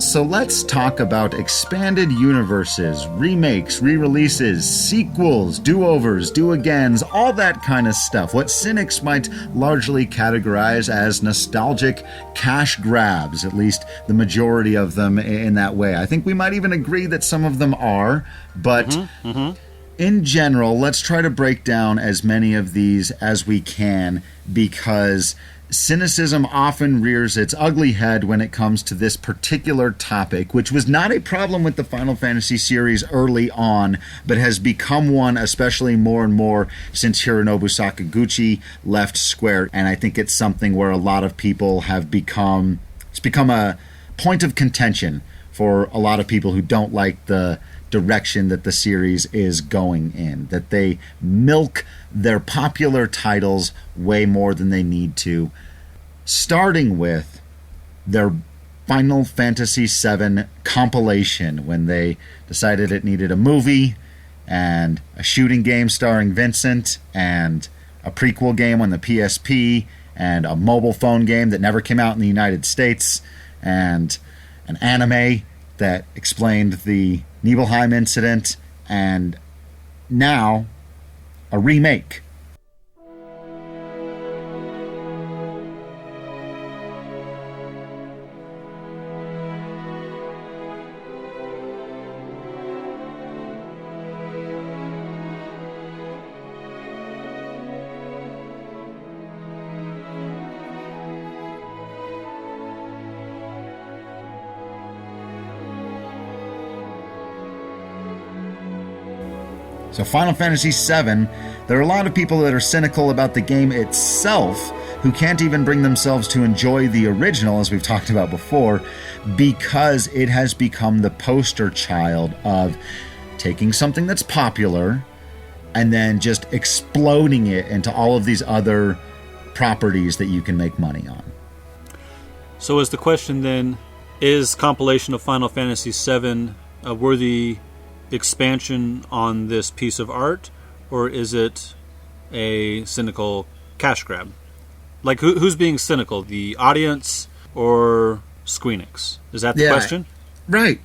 So let's talk about expanded universes, remakes, re-releases, sequels, do-overs, do-agains, all that kind of stuff. What cynics might largely categorize as nostalgic cash grabs, at least the majority of them in that way. I think we might even agree that some of them are, but in general, let's try to break down as many of these as we can, because cynicism often rears its ugly head when it comes to this particular topic, which was not a problem with the Final Fantasy series early on, but has become one, especially more and more since Hironobu Sakaguchi left Square. And I think it's something where a lot of people have become a point of contention for a lot of people who don't like the direction that the series is going in, that they milk their popular titles way more than they need to, starting with their Final Fantasy VII compilation, when they decided it needed a movie and a shooting game starring Vincent and a prequel game on the PSP and a mobile phone game that never came out in the United States and an anime that explained the Nibelheim incident, and now a remake. So Final Fantasy VII, there are a lot of people that are cynical about the game itself who can't even bring themselves to enjoy the original, as we've talked about before, because it has become the poster child of taking something that's popular and then just exploding it into all of these other properties that you can make money on. So is the question then, is compilation of Final Fantasy VII a worthy expansion on this piece of art, or is it a cynical cash grab? Like, who's being cynical, the audience or Squeenix? Is that the question? Right.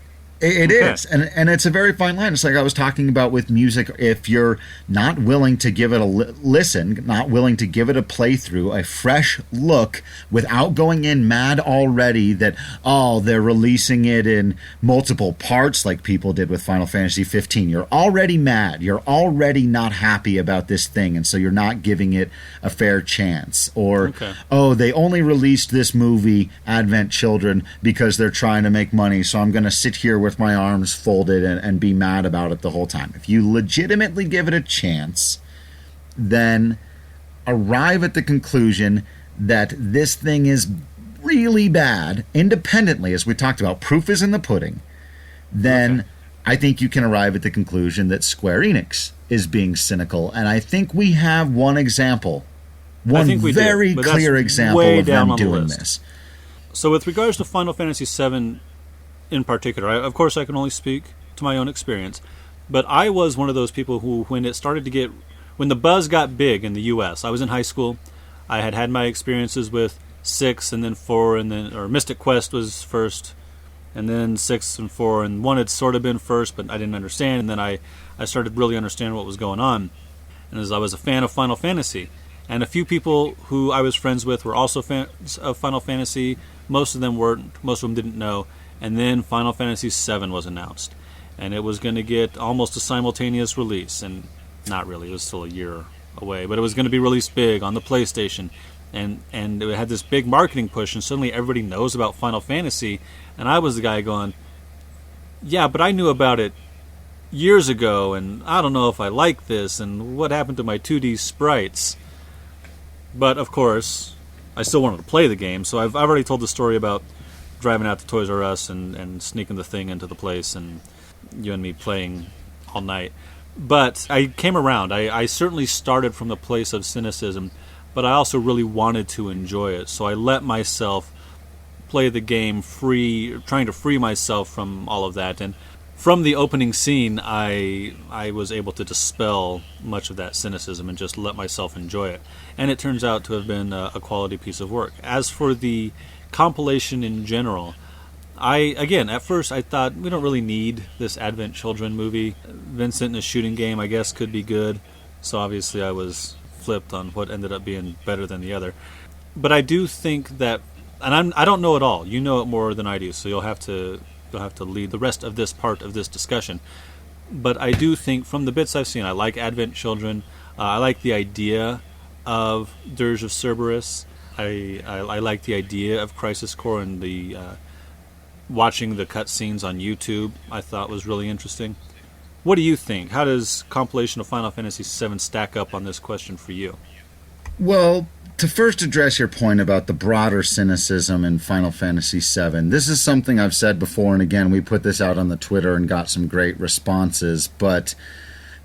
It is. And it's a very fine line. It's like I was talking about with music. If you're not willing to give it a listen, not willing to give it a playthrough, a fresh look, without going in mad already that, oh, they're releasing it in multiple parts like people did with Final Fantasy 15. You're already mad. You're already not happy about this thing, and so you're not giving it a fair chance. Or, oh, they only released this movie, Advent Children, because they're trying to make money, so I'm going to sit here with my arms folded and be mad about it the whole time. If you legitimately give it a chance, then arrive at the conclusion that this thing is really bad, independently, as we talked about, proof is in the pudding, then I think you can arrive at the conclusion that Square Enix is being cynical. And I think we have one example, one very clear example of them doing this. So with regards to Final Fantasy VII in particular, of course I can only speak to my own experience, but I was one of those people who, when the buzz got big in the US, I was in high school, I had had my experiences with 6 and then 4, and then, or Mystic Quest was first, and then 6 and 4, and 1 had sort of been first, but I didn't understand, and then I started really understanding what was going on, and as I was a fan of Final Fantasy, and a few people who I was friends with were also fans of Final Fantasy. Most of them weren't, most of them didn't know. And then Final Fantasy VII was announced, and it was going to get almost a simultaneous release, and not really, it was still a year away, but it was going to be released big on the PlayStation, and it had this big marketing push, and suddenly everybody knows about Final Fantasy, and I was the guy going, yeah, but I knew about it years ago, and I don't know if I like this, and what happened to my 2D sprites? But of course, I still wanted to play the game, so I've already told the story about driving out to Toys R Us and sneaking the thing into the place, and you and me playing all night. But I came around. I certainly started from the place of cynicism, but I also really wanted to enjoy it. So I let myself play the game free, trying to free myself from all of that. And from the opening scene, I was able to dispel much of that cynicism and just let myself enjoy it. And it turns out to have been a quality piece of work. As for the compilation in general, At first I thought we don't really need this Advent Children movie. Vincent in a shooting game, I guess, could be good. So obviously I was flipped on what ended up being better than the other. But I do think that, and I don't know it all. You know it more than I do, so you'll have to lead the rest of this part of this discussion. But I do think, from the bits I've seen, I like Advent Children. I like the idea of Dirge of Cerberus. I like the idea of Crisis Core, and the watching the cutscenes on YouTube I thought was really interesting. What do you think? How does Compilation of Final Fantasy VII stack up on this question for you? Well, to first address your point about the broader cynicism in Final Fantasy VII, this is something I've said before, and again, we put this out on the Twitter and got some great responses, but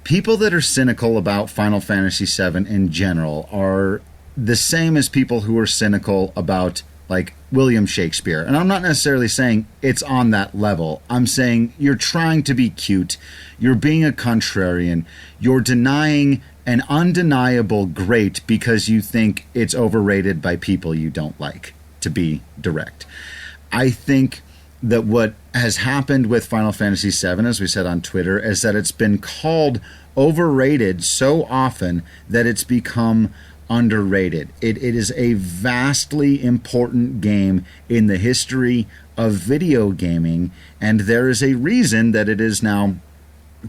people that are cynical about Final Fantasy VII in general are the same as people who are cynical about, like, William Shakespeare. And I'm not necessarily saying it's on that level. I'm saying you're trying to be cute, you're being a contrarian, you're denying an undeniable great because you think it's overrated by people you don't like, to be direct. I think that what has happened with Final Fantasy VII, as we said on Twitter, is that it's been called overrated so often that it's become underrated. It is a vastly important game in the history of video gaming, and there is a reason that it is now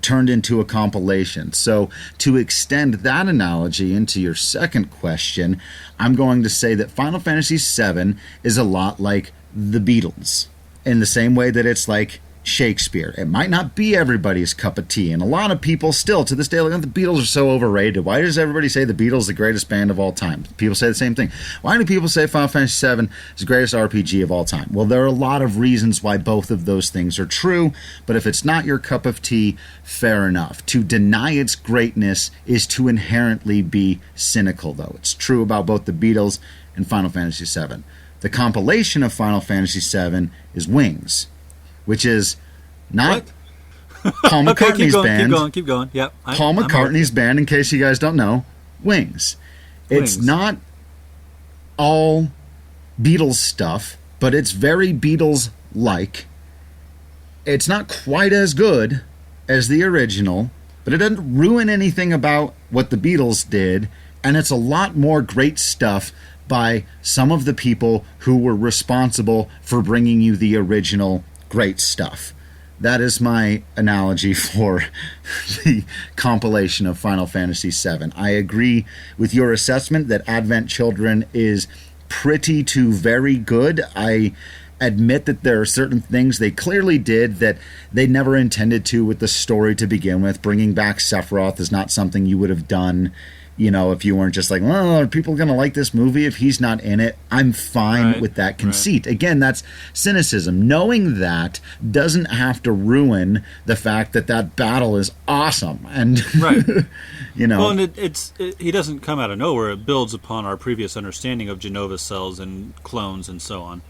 turned into a compilation. So to extend that analogy into your second question, I'm going to say that Final Fantasy VII is a lot like the Beatles, in the same way that it's like Shakespeare. It might not be everybody's cup of tea, and a lot of people still to this day like, the Beatles are so overrated. Why does everybody say the Beatles the greatest band of all time? People say the same thing. Why do people say Final Fantasy VII is the greatest RPG of all time? Well, there are a lot of reasons why both of those things are true, but if it's not your cup of tea, fair enough. To deny its greatness is to inherently be cynical, though. It's true about both the Beatles and Final Fantasy VII. The compilation of Final Fantasy VII is Wings, which is not Paul McCartney's band. Keep going. Yep. Paul McCartney's band, in case you guys don't know, Wings. It's not all Beatles stuff, but it's very Beatles-like. It's not quite as good as the original, but it doesn't ruin anything about what the Beatles did, and it's a lot more great stuff by some of the people who were responsible for bringing you the original great stuff. That is my analogy for the compilation of Final Fantasy VII. I agree with your assessment that Advent Children is pretty to very good. I admit that there are certain things they clearly did that they never intended to with the story to begin with. Bringing back Sephiroth is not something you would have done, you know, if you weren't just like, well, are people going to like this movie if he's not in it? I'm fine with that conceit. Right. Again, that's cynicism. Knowing that doesn't have to ruin the fact that that battle is awesome. And, you know. Well, and he doesn't come out of nowhere. It builds upon our previous understanding of Genova cells and clones and so on.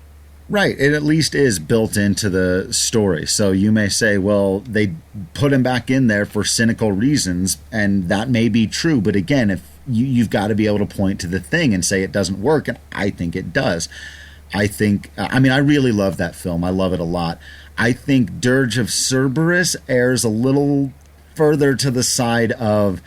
Right. It at least is built into the story. So you may say, well, they put him back in there for cynical reasons, and that may be true. But again, if you've got to be able to point to the thing and say it doesn't work, and I think it does. I really love that film. I love it a lot. I think Dirge of Cerberus errs a little further to the side of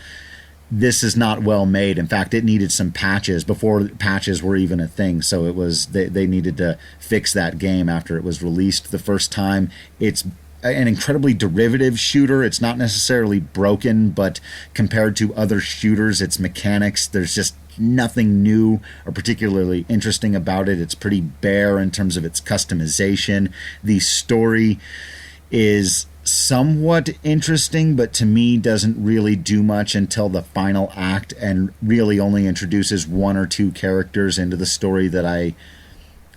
this is not well made. In fact, it needed some patches before patches were even a thing. So it was they needed to fix that game after it was released the first time. It's an incredibly derivative shooter. It's not necessarily broken, but compared to other shooters, its mechanics, there's just nothing new or particularly interesting about it. It's pretty bare in terms of its customization. The story is somewhat interesting, but to me doesn't really do much until the final act, and really only introduces one or two characters into the story that I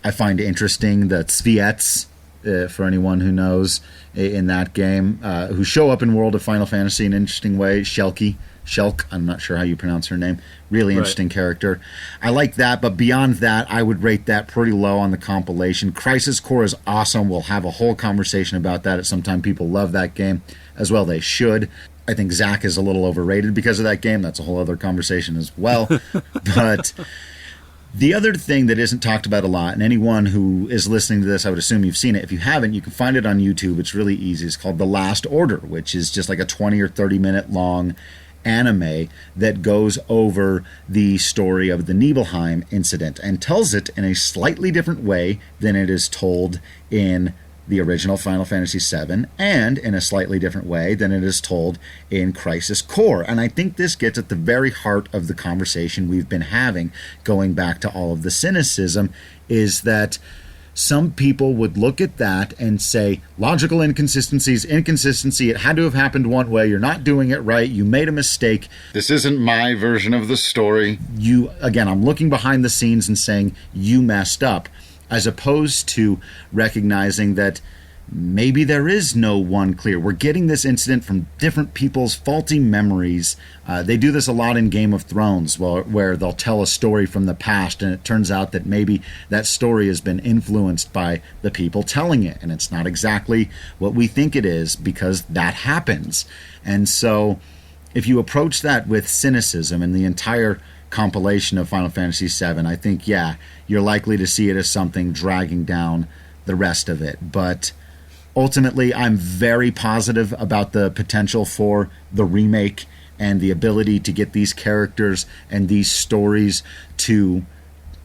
find interesting. The Tzviets, for anyone who knows, in that game, who show up in World of Final Fantasy in an interesting way. Shelk, I'm not sure how you pronounce her name. Really interesting character. I like that, but beyond that, I would rate that pretty low on the compilation. Crisis Core is awesome. We'll have a whole conversation about that at some time. People love that game, as well they should. I think Zack is a little overrated because of that game. That's a whole other conversation as well. But The other thing that isn't talked about a lot, and anyone who is listening to this, I would assume you've seen it. If you haven't, you can find it on YouTube. It's really easy. It's called The Last Order, which is just like a 20 or 30 minute long anime that goes over the story of the Nibelheim incident and tells it in a slightly different way than it is told in the original Final Fantasy VII, and in a slightly different way than it is told in Crisis Core. And I think this gets at the very heart of the conversation we've been having, going back to all of the cynicism, is that some people would look at that and say, logical inconsistency, it had to have happened one way, you're not doing it right, you made a mistake. This isn't my version of the story. Again, I'm looking behind the scenes and saying, you messed up, as opposed to recognizing that maybe there is no one clear. We're getting this incident from different people's faulty memories. They do this a lot in Game of Thrones, where they'll tell a story from the past, and it turns out that maybe that story has been influenced by the people telling it, and it's not exactly what we think it is, because that happens. And so if you approach that with cynicism and the entire compilation of Final Fantasy VII, I think, yeah, you're likely to see it as something dragging down the rest of it. But ultimately, I'm very positive about the potential for the remake and the ability to get these characters and these stories to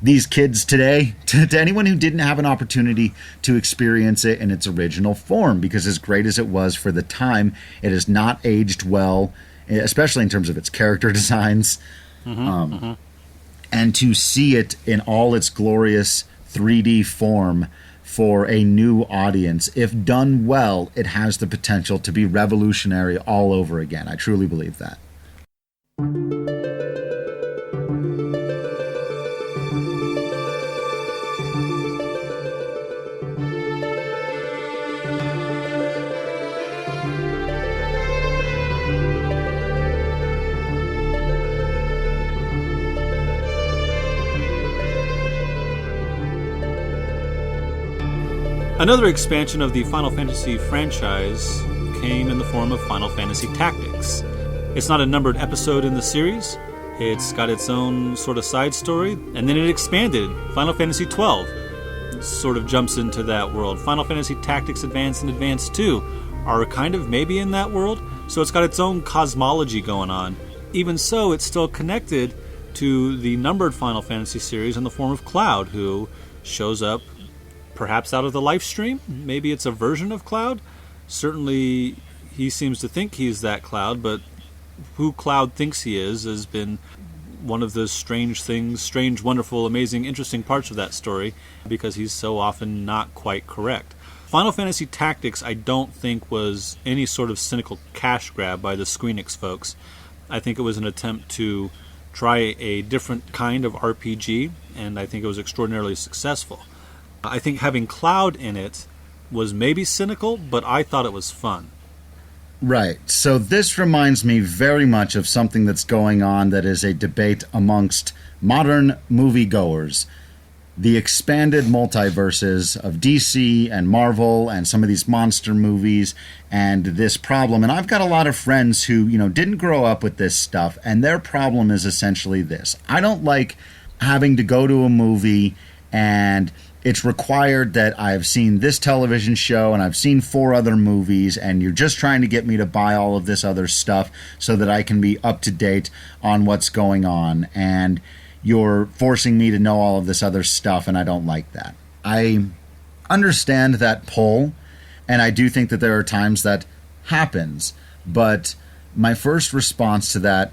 these kids today, to anyone who didn't have an opportunity to experience it in its original form, because as great as it was for the time, it has not aged well, especially in terms of its character designs. And to see it in all its glorious 3D form for a new audience, if done well, it has the potential to be revolutionary all over again. I truly believe that. Another expansion of the Final Fantasy franchise came in the form of Final Fantasy Tactics. It's not a numbered episode in the series. It's got its own sort of side story, and then it expanded. Final Fantasy XII sort of jumps into that world. Final Fantasy Tactics Advance and Advance 2 are kind of maybe in that world, so it's got its own cosmology going on. Even so, it's still connected to the numbered Final Fantasy series in the form of Cloud, who shows up perhaps out of the life stream. Maybe it's a version of Cloud. Certainly he seems to think he's that Cloud, but who Cloud thinks he is has been one of the strange things, strange, wonderful, amazing, interesting parts of that story, because he's so often not quite correct. Final Fantasy Tactics, I don't think, was any sort of cynical cash grab by the Squeenix folks. I think it was an attempt to try a different kind of RPG, and I think it was extraordinarily successful. I think having Cloud in it was maybe cynical, but I thought it was fun. Right. So this reminds me very much of something that's going on that is a debate amongst modern moviegoers. The expanded multiverses of DC and Marvel and some of these monster movies and this problem. And I've got a lot of friends who, didn't grow up with this stuff, and their problem is essentially this. I don't like having to go to a movie and it's required that I've seen this television show and I've seen 4 other movies, and you're just trying to get me to buy all of this other stuff so that I can be up to date on what's going on, and you're forcing me to know all of this other stuff, and I don't like that. I understand that pull, and I do think that there are times that happens, but my first response to that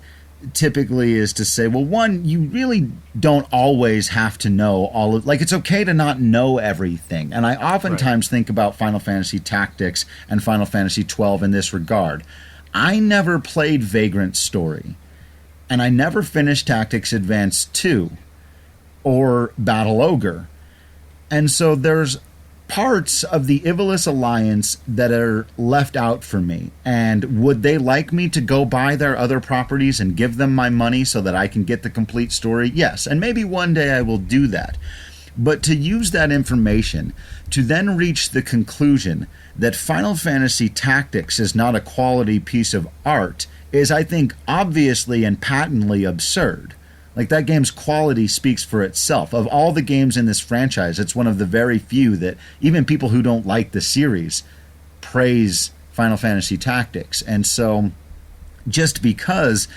typically is to say, well, one, you really don't always have to know all of, it's okay to not know everything. And I oftentimes think about Final Fantasy Tactics and Final Fantasy XII in this regard. I never played Vagrant Story, and I never finished Tactics Advance 2 or Battle Ogre. And so there's parts of the Ivalice Alliance that are left out for me. And would they like me to go buy their other properties and give them my money so that I can get the complete story? Yes, and maybe one day I will do that. But to use that information to then reach the conclusion that Final Fantasy Tactics is not a quality piece of art is, I think, obviously and patently absurd. Like, that game's quality speaks for itself. Of all the games in this franchise, it's one of the very few that even people who don't like the series praise Final Fantasy Tactics. And so just because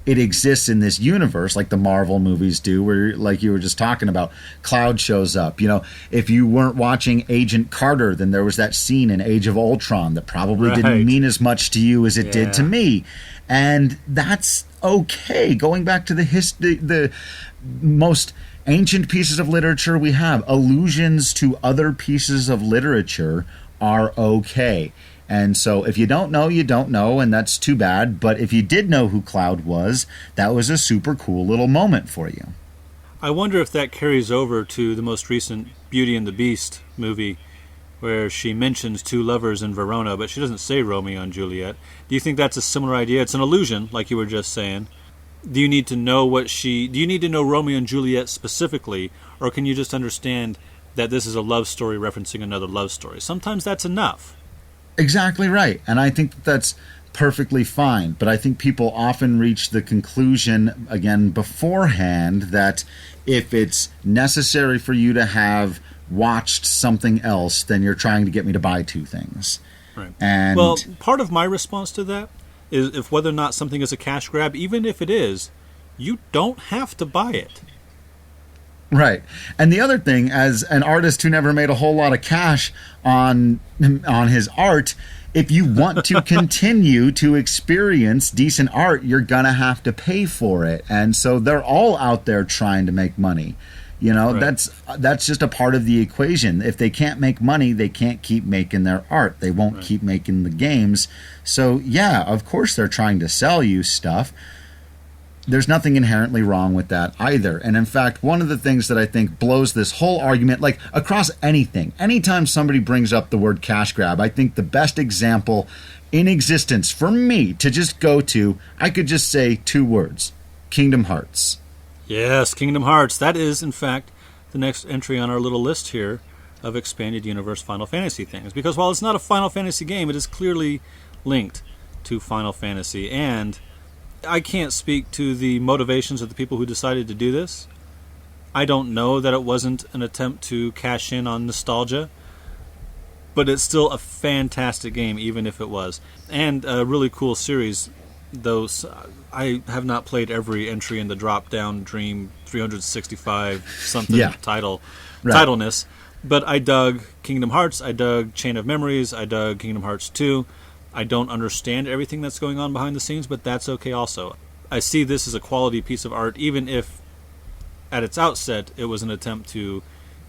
it exists in this universe, like the Marvel movies do, where, like you were just talking about, Cloud shows up. You know, if you weren't watching Agent Carter, then there was that scene in Age of Ultron that probably didn't mean as much to you as it did to me. And that's okay. Going back to the most ancient pieces of literature we have, allusions to other pieces of literature are okay. And so if you don't know, you don't know, and that's too bad. But if you did know who Cloud was, that was a super cool little moment for you. I wonder if that carries over to the most recent Beauty and the Beast movie, where she mentions two lovers in Verona, but she doesn't say Romeo and Juliet. Do you think that's a similar idea? It's an illusion, like you were just saying. Do you need to know do you need to know Romeo and Juliet specifically, or can you just understand that this is a love story referencing another love story? Sometimes that's enough. Exactly right. And I think that's perfectly fine. But I think people often reach the conclusion, again, beforehand, that if it's necessary for you to have watched something else, then you're trying to get me to buy two things. Right. And well, part of my response to that is, if whether or not something is a cash grab, even if it is, you don't have to buy it. Right. And the other thing, as an artist who never made a whole lot of cash on his art, if you want to continue to experience decent art, you're going to have to pay for it. And so they're all out there trying to make money. You know, right. that's just a part of the equation. If they can't make money, they can't keep making their art. They won't keep making the games. So, yeah, of course they're trying to sell you stuff. There's nothing inherently wrong with that either. And in fact, one of the things that I think blows this whole argument, like across anything, anytime somebody brings up the word cash grab, I think the best example in existence for me to just go to, I could just say two words: Kingdom Hearts. Yes, Kingdom Hearts. That is, in fact, the next entry on our little list here of expanded universe Final Fantasy things. Because while it's not a Final Fantasy game, it is clearly linked to Final Fantasy. And I can't speak to the motivations of the people who decided to do this. I don't know that it wasn't an attempt to cash in on nostalgia, but it's still a fantastic game, even if it was. And a really cool series, though I have not played every entry in the drop-down Dream 365 something titleness, but I dug Kingdom Hearts, I dug Chain of Memories, I dug Kingdom Hearts 2. I don't understand everything that's going on behind the scenes, but that's okay also. I see this as a quality piece of art, even if at its outset it was an attempt to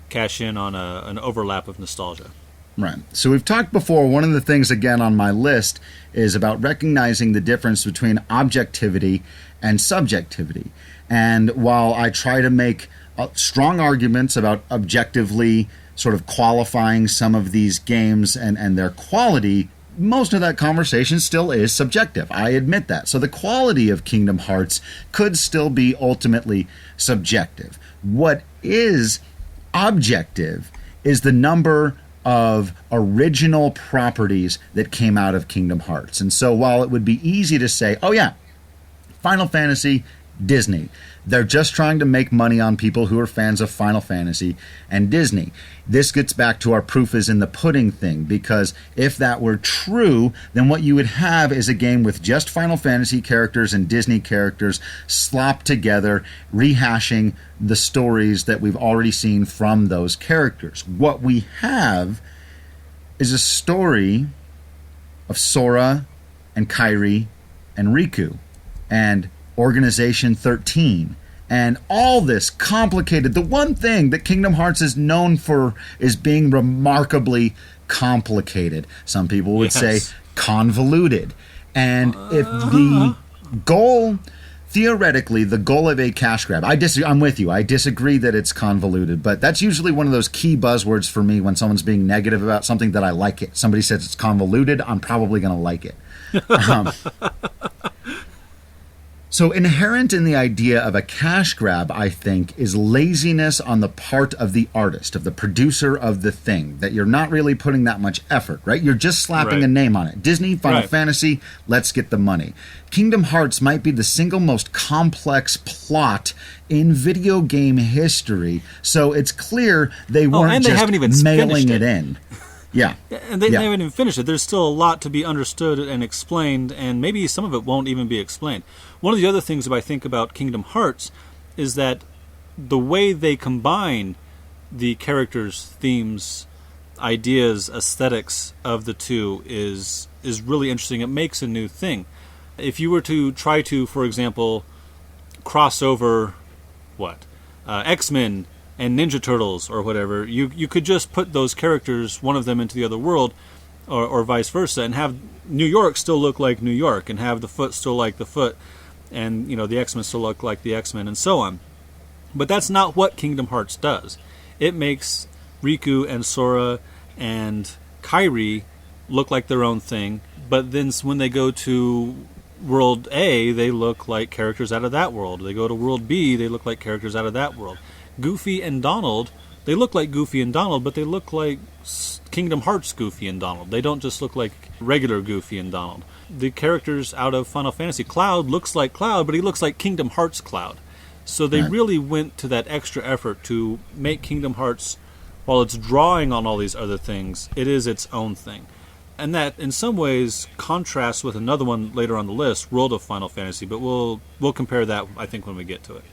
cash in on an overlap of nostalgia. Right. So we've talked before, one of the things, again, on my list is about recognizing the difference between objectivity and subjectivity. And while I try to make strong arguments about objectively sort of qualifying some of these games and their quality, most of that conversation still is subjective. I admit that. So the quality of Kingdom Hearts could still be ultimately subjective. What is objective is the number of original properties that came out of Kingdom Hearts. And so while it would be easy to say, oh yeah, Final Fantasy, Disney, they're just trying to make money on people who are fans of Final Fantasy and Disney. This gets back to our proof is in the pudding thing, because if that were true, then what you would have is a game with just Final Fantasy characters and Disney characters slopped together, rehashing the stories that we've already seen from those characters. What we have is a story of Sora and Kairi and Riku and Organization 13, and all this complicated. The one thing that Kingdom Hearts is known for is being remarkably complicated. Some people would say convoluted. And if the goal, theoretically, the goal of a cash grab, I'm with you. I disagree that it's convoluted, but that's usually one of those key buzzwords for me when someone's being negative about something that I like it. Somebody says it's convoluted, I'm probably going to like it. So inherent in the idea of a cash grab, I think, is laziness on the part of the artist, of the producer of the thing, that you're not really putting that much effort, right? You're just slapping a name on it. Disney, Final Fantasy, let's get the money. Kingdom Hearts might be the single most complex plot in video game history, so it's clear they weren't just mailing it in. Yeah. And they haven't even finished it. There's still a lot to be understood and explained, and maybe some of it won't even be explained. One of the other things that I think about Kingdom Hearts is that the way they combine the characters, themes, ideas, aesthetics of the two is really interesting. It makes a new thing. If you were to try to, for example, cross over, X-Men and Ninja Turtles or whatever, you could just put those characters, one of them into the other world, or vice versa, and have New York still look like New York, and have the Foot still like the Foot, and the X-Men still look like the X-Men, and so on. But that's not what Kingdom Hearts does. It makes Riku and Sora and Kairi look like their own thing, but then when they go to World A, they look like characters out of that world. They go to World B, they look like characters out of that world. Goofy and Donald, they look like Goofy and Donald, but they look like Kingdom Hearts Goofy and Donald. They don't just look like regular Goofy and Donald. The characters out of Final Fantasy, Cloud looks like Cloud, but he looks like Kingdom Hearts Cloud. So they really went to that extra effort to make Kingdom Hearts, while it's drawing on all these other things, it is its own thing. And that, in some ways, contrasts with another one later on the list, World of Final Fantasy, but we'll compare that, I think, when we get to it.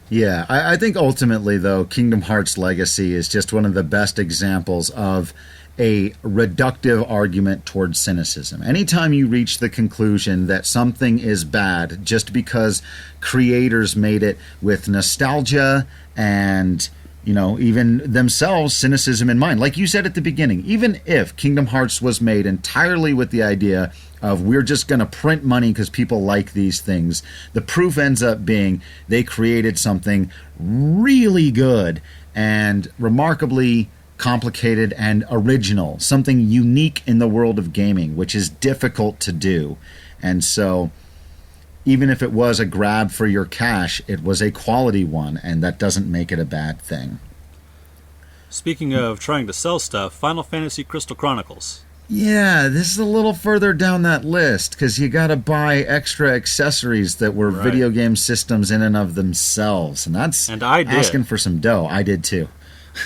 Yeah, I think ultimately, though, Kingdom Hearts Legacy is just one of the best examples of a reductive argument towards cynicism. Anytime you reach the conclusion that something is bad just because creators made it with nostalgia and, even themselves, cynicism in mind. Like you said at the beginning, even if Kingdom Hearts was made entirely with the idea of we're just going to print money because people like these things, the proof ends up being they created something really good and remarkably complicated and original, something unique in the world of gaming, which is difficult to do. And so even if it was a grab for your cash, it was a quality one, and that doesn't make it a bad thing. Speaking of trying to sell stuff, Final Fantasy Crystal Chronicles. Yeah, this is a little further down that list, because you got to buy extra accessories that were video game systems in and of themselves, and that's asking for some dough. I did too.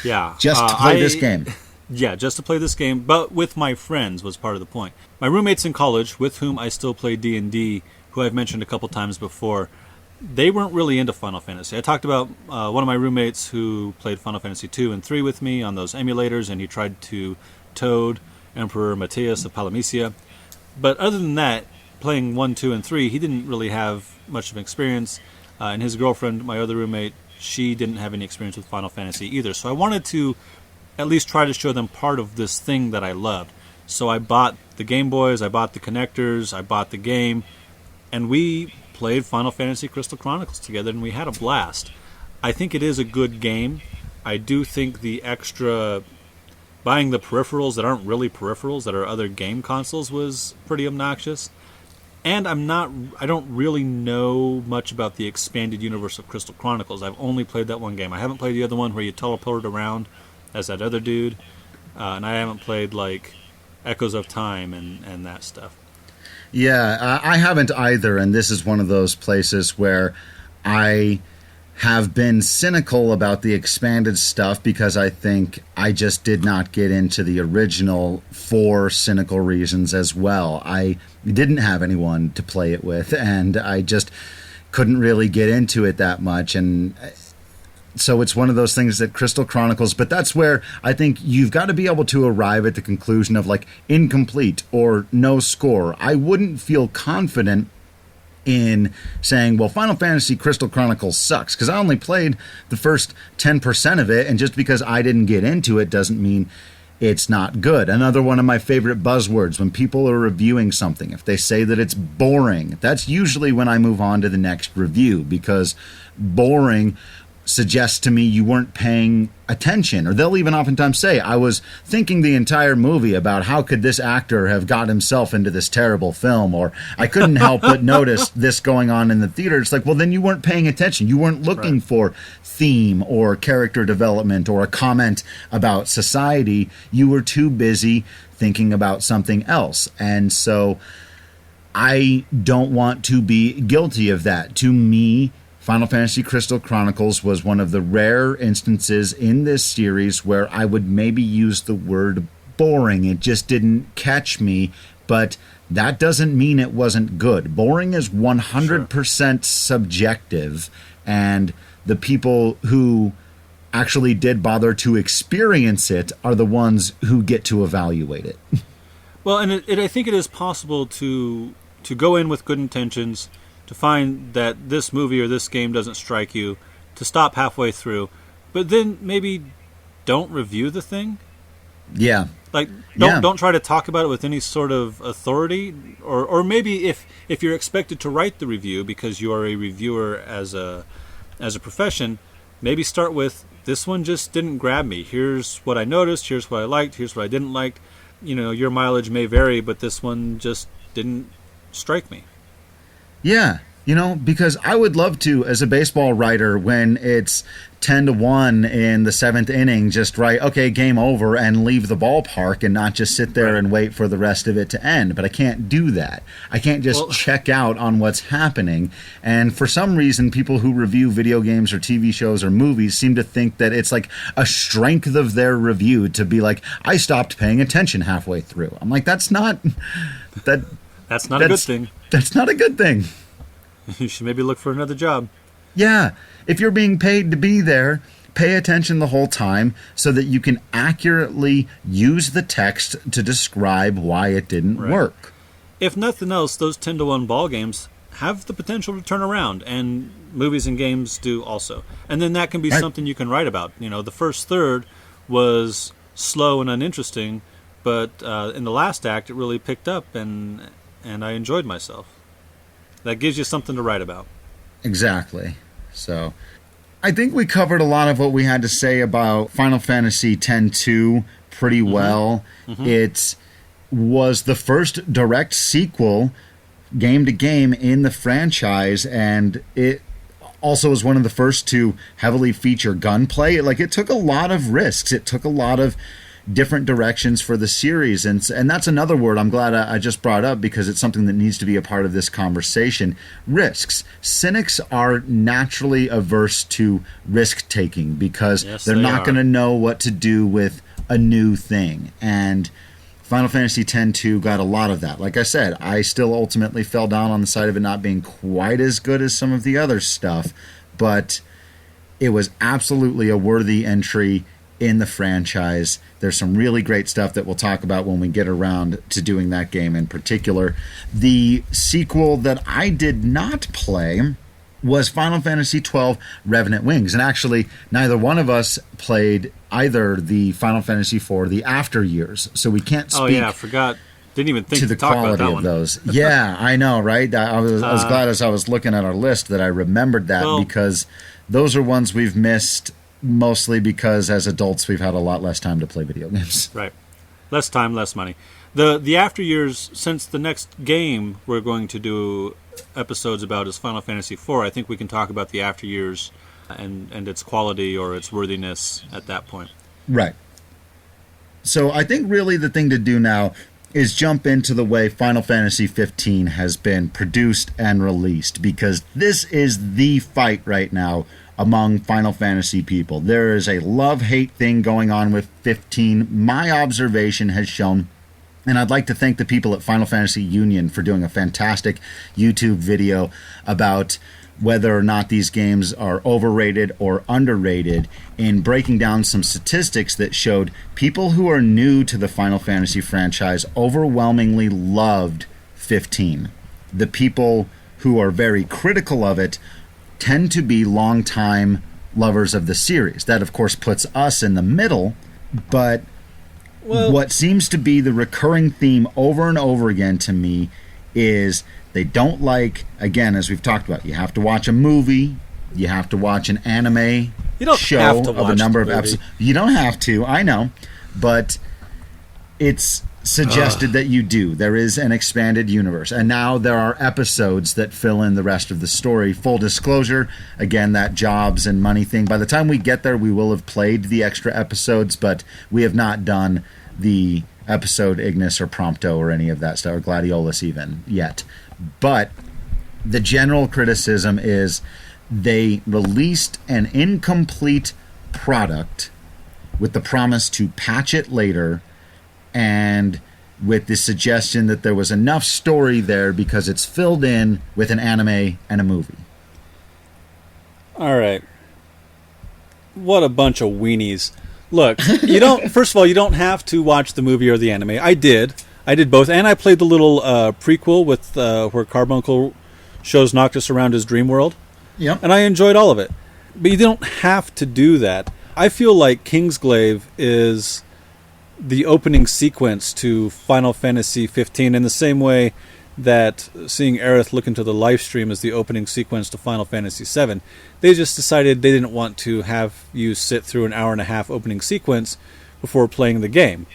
Yeah. Just to play this game. Yeah, just to play this game, but with my friends was part of the point. My roommates in college, with whom I still play D&D, who I've mentioned a couple times before, they weren't really into Final Fantasy. I talked about one of my roommates who played Final Fantasy 2 and 3 with me on those emulators, and he tried to Toad Emperor Matthias of Palamecia. But other than that, playing 1, 2, and 3, he didn't really have much of an experience. And his girlfriend, my other roommate, she didn't have any experience with Final Fantasy either. So I wanted to at least try to show them part of this thing that I loved. So I bought the Game Boys, I bought the connectors, I bought the game, and we played Final Fantasy Crystal Chronicles together, and we had a blast. I think it is a good game. I do think the extra buying the peripherals that aren't really peripherals, that are other game consoles, was pretty obnoxious. And I don't really know much about the expanded universe of Crystal Chronicles. I've only played that one game. I haven't played the other one where you teleport around as that other dude. And I haven't played, like, Echoes of Time and that stuff. Yeah, I haven't either, and this is one of those places where I have been cynical about the expanded stuff because I think I just did not get into the original for cynical reasons as well. I didn't have anyone to play it with, and I just couldn't really get into it that much, and so it's one of those things that Crystal Chronicles, but that's where I think you've got to be able to arrive at the conclusion of, like, incomplete or no score. I wouldn't feel confident in saying, well, Final Fantasy Crystal Chronicles sucks, because I only played the first 10% of it, and just because I didn't get into it doesn't mean it's not good. Another one of my favorite buzzwords, when people are reviewing something, if they say that it's boring, that's usually when I move on to the next review, because boring suggests to me you weren't paying attention. Or they'll even oftentimes say, I was thinking the entire movie about how could this actor have got himself into this terrible film, or I couldn't help but notice this going on in the theater. It's like, well, then you weren't paying attention. You weren't looking for theme or character development or a comment about society. You were too busy thinking about something else. And so I don't want to be guilty of that. To me, Final Fantasy Crystal Chronicles was one of the rare instances in this series where I would maybe use the word boring. It just didn't catch me, but that doesn't mean it wasn't good. Boring is 100% subjective, and the people who actually did bother to experience it are the ones who get to evaluate it. Well, and I think it is possible to go in with good intentions, to find that this movie or this game doesn't strike you, to stop halfway through, but then maybe don't review the thing. Yeah. Like, don't try to talk about it with any sort of authority, or maybe if you're expected to write the review because you are a reviewer as a profession, maybe start with, this one just didn't grab me. Here's what I noticed, here's what I liked, here's what I didn't like. You know, your mileage may vary, but this one just didn't strike me. Yeah, you know, because I would love to, as a baseball writer, when it's 10-1 in the 7th inning, just write, okay, game over, and leave the ballpark and not just sit there and wait for the rest of it to end. But I can't do that. I can't just check out on what's happening. And for some reason, people who review video games or TV shows or movies seem to think that it's like a strength of their review to be like, I stopped paying attention halfway through. I'm like, that's not a good thing. That's not a good thing. You should maybe look for another job. Yeah. If you're being paid to be there, pay attention the whole time so that you can accurately use the text to describe why it didn't work. If nothing else, those 10-1 ball games have the potential to turn around, and movies and games do also. And then that can be something you can write about. You know, the first third was slow and uninteresting, but in the last act it really picked up, and I enjoyed myself. That gives you something to write about. Exactly. So I think we covered a lot of what we had to say about Final Fantasy X-2 pretty well. Mm-hmm. It was the first direct sequel game to game in the franchise, and it also was one of the first to heavily feature gunplay. Like, it took a lot of risks. It took a lot of different directions for the series, and that's another word I'm glad I just brought up, because it's something that needs to be a part of this conversation. Risks. Cynics are naturally averse to risk taking because they're not going to know what to do with a new thing, and Final Fantasy X-2 got a lot of that. Like I said, I still ultimately fell down on the side of it not being quite as good as some of the other stuff, but it was absolutely a worthy entry in the franchise. There's some really great stuff that we'll talk about when we get around to doing that game in particular. The sequel that I did not play was Final Fantasy XII Revenant Wings, and actually neither one of us played either the Final Fantasy IV, the After Years, so we can't speak. Oh yeah, I forgot. Didn't even think to the talk quality about that of one. Those. Yeah, I know, right? I was glad as I was looking at our list that I remembered that, because those are ones we've missed, mostly because as adults we've had a lot less time to play video games. Right. Less time, less money. The After Years, since the next game we're going to do episodes about is Final Fantasy IV, I think we can talk about the After Years and its quality or its worthiness at that point. Right. So I think really the thing to do now is jump into the way Final Fantasy XV has been produced and released, because this is the fight right now among Final Fantasy people. There is a love-hate thing going on with 15. My observation has shown, and I'd like to thank the people at Final Fantasy Union for doing a fantastic YouTube video about whether or not these games are overrated or underrated, in breaking down some statistics that showed people who are new to the Final Fantasy franchise overwhelmingly loved 15. The people who are very critical of it tend to be longtime lovers of the series. That, of course, puts us in the middle, but what seems to be the recurring theme over and over again to me is they don't like, again, as we've talked about, you have to watch a movie You have to watch an anime You don't show have to of a watch number the of movie. episodes. You don't have to, I know, but it's suggested that you do. There is an expanded universe, and now there are episodes that fill in the rest of the story. Full disclosure, again, that jobs and money thing. By the time we get there, we will have played the extra episodes, but we have not done the episode Ignis or Prompto or any of that stuff, or Gladiolus even, yet. But the general criticism is they released an incomplete product with the promise to patch it later, and with the suggestion that there was enough story there because it's filled in with an anime and a movie. All right. What a bunch of weenies. Look, you don't. First of all, you don't have to watch the movie or the anime. I did both, and I played the little prequel with where Carbuncle shows Noctis around his dream world. Yep. And I enjoyed all of it. But you don't have to do that. I feel like Kingsglaive is the opening sequence to Final Fantasy XV in the same way that seeing Aerith look into the live stream is the opening sequence to Final Fantasy VII. They just decided they didn't want to have you sit through an hour and a half opening sequence before playing the game.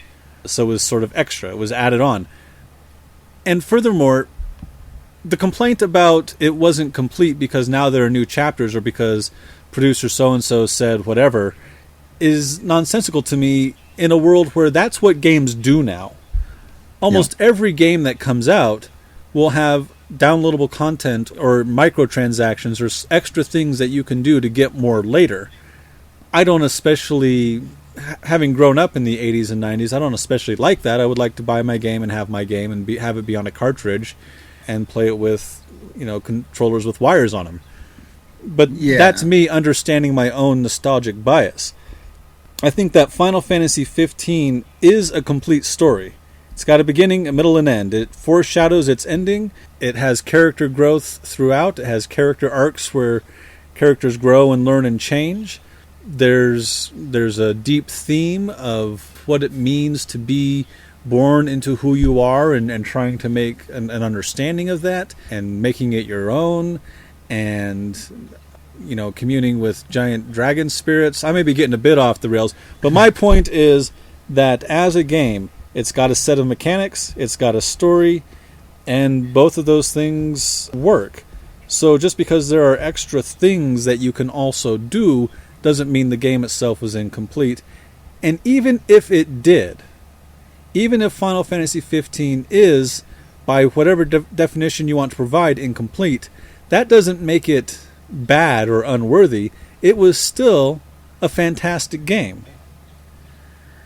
So it was sort of extra. It was added on. And furthermore, the complaint about it wasn't complete because now there are new chapters or because producer so-and-so said whatever is nonsensical to me in a world where that's what games do now. Almost every game that comes out will have downloadable content or microtransactions or extra things that you can do to get more later. I don't especially, having grown up in the 80s and 90s, I don't especially like that. I would like to buy my game and have my game and have it be on a cartridge and play it with, controllers with wires on them. But that's me understanding my own nostalgic bias. I think that Final Fantasy XV is a complete story. It's got a beginning, a middle, and end. It foreshadows its ending. It has character growth throughout. It has character arcs where characters grow and learn and change. There's a deep theme of what it means to be born into who you are and trying to make an understanding of that and making it your own and communing with giant dragon spirits. I may be getting a bit off the rails, but my point is that as a game, it's got a set of mechanics, it's got a story, and both of those things work. So just because there are extra things that you can also do doesn't mean the game itself was incomplete. And even if it did, even if Final Fantasy XV is, by whatever definition you want to provide, incomplete, that doesn't make it bad or unworthy. It was still a fantastic game.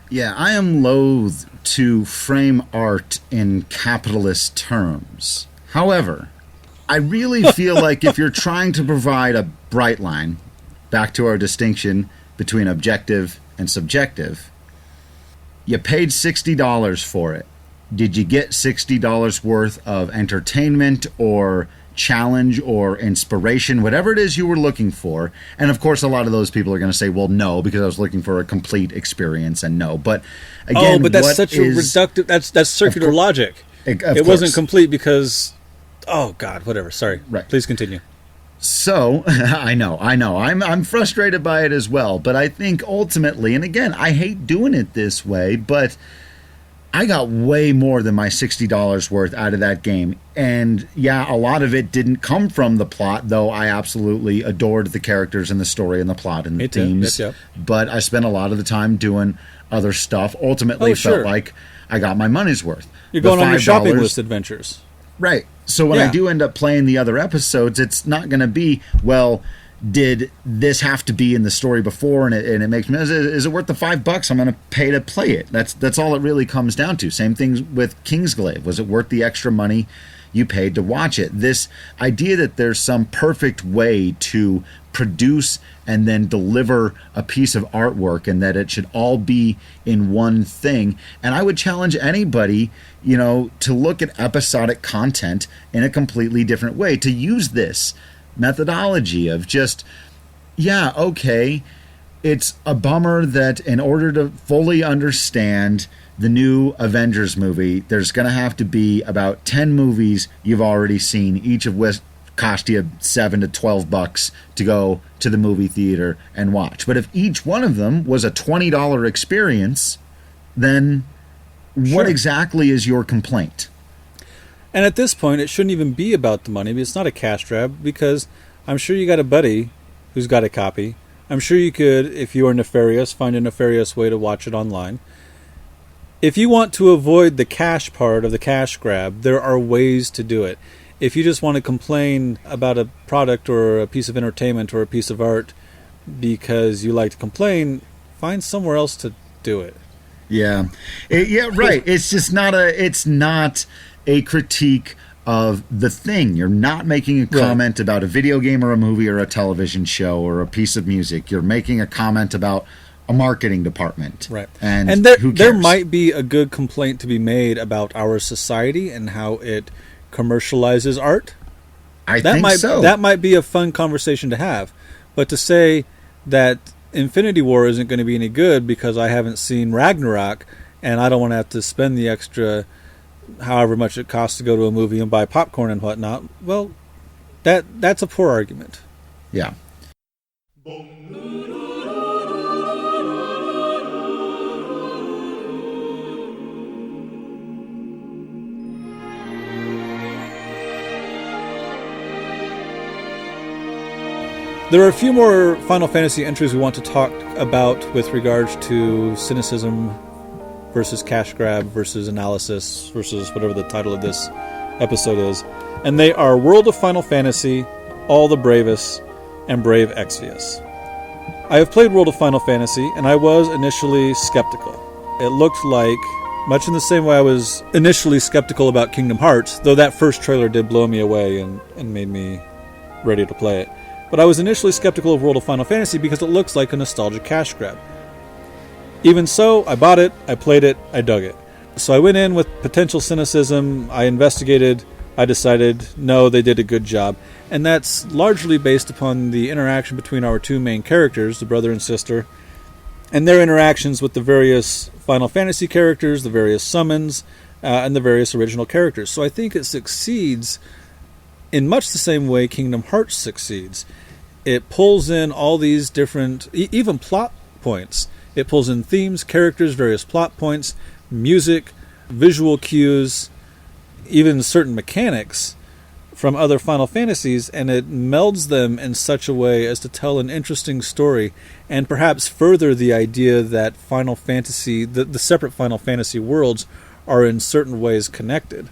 Yeah, I am loath to frame art in capitalist terms. However, I really feel like if you're trying to provide a bright line, back to our distinction between objective and subjective, you paid $60 for it. Did you get $60 worth of entertainment or challenge or inspiration, whatever it is you were looking for? And of course, a lot of those people are going to say, well, no, because I was looking for a complete experience, and no. But again, that's such a reductive, that's circular logic. It wasn't complete because, oh God, whatever. Sorry. Right. Please continue. So, I know. I'm frustrated by it as well. But I think ultimately, and again, I hate doing it this way, but I got way more than my $60 worth out of that game. And yeah, a lot of it didn't come from the plot, though I absolutely adored the characters and the story and the plot and the themes. Yep. But I spent a lot of the time doing other stuff. Ultimately felt like I got my money's worth. You're going on your shopping list adventures. Right. So when I do end up playing the other episodes, it's not going to be, well, did this have to be in the story before, and it makes me, is it worth the $5 I'm going to pay to play it? That's all it really comes down to. Same thing with Kingsglaive. Was it worth the extra money you paid to watch it? This idea that there's some perfect way to produce and then deliver a piece of artwork and that it should all be in one thing. And I would challenge anybody, to look at episodic content in a completely different way, to use this methodology of just, it's a bummer that in order to fully understand the new Avengers movie, there's going to have to be about 10 movies you've already seen, each of which cost you $7 to $12 to go to the movie theater and watch. But if each one of them was a $20 experience, then what exactly is your complaint? And at this point, it shouldn't even be about the money. It's not a cash grab, because I'm sure you got a buddy who's got a copy. I'm sure you could, if you are nefarious, find a nefarious way to watch it online. If you want to avoid the cash part of the cash grab, there are ways to do it. If you just want to complain about a product or a piece of entertainment or a piece of art because you like to complain, find somewhere else to do it. Yeah. Right. It's just not a critique of the thing. You're not making a comment about a video game or a movie or a television show or a piece of music. You're making a comment about a marketing department. Right. And there might be a good complaint to be made about our society and how it commercializes art. I think so. That might be a fun conversation to have. But to say that Infinity War isn't going to be any good because I haven't seen Ragnarok and I don't want to have to spend the extra however much it costs to go to a movie and buy popcorn and whatnot, well, that's a poor argument. Yeah. There are a few more Final Fantasy entries we want to talk about with regards to cynicism versus cash grab versus analysis versus whatever the title of this episode is. And they are World of Final Fantasy, All the Bravest, and Brave Exvius. I have played World of Final Fantasy, and I was initially skeptical. It looked like, much in the same way I was initially skeptical about Kingdom Hearts, though that first trailer did blow me away and made me ready to play it. But I was initially skeptical of World of Final Fantasy because it looks like a nostalgia cash grab. Even so, I bought it, I played it, I dug it. So I went in with potential cynicism, I investigated, I decided, no, they did a good job. And that's largely based upon the interaction between our two main characters, the brother and sister, and their interactions with the various Final Fantasy characters, the various summons, and the various original characters. So I think it succeeds in much the same way Kingdom Hearts succeeds. It pulls in all these different, even plot points. It pulls in themes, characters, various plot points, music, visual cues, even certain mechanics from other Final Fantasies, and it melds them in such a way as to tell an interesting story and perhaps further the idea that Final Fantasy, the separate Final Fantasy worlds, are in certain ways connected.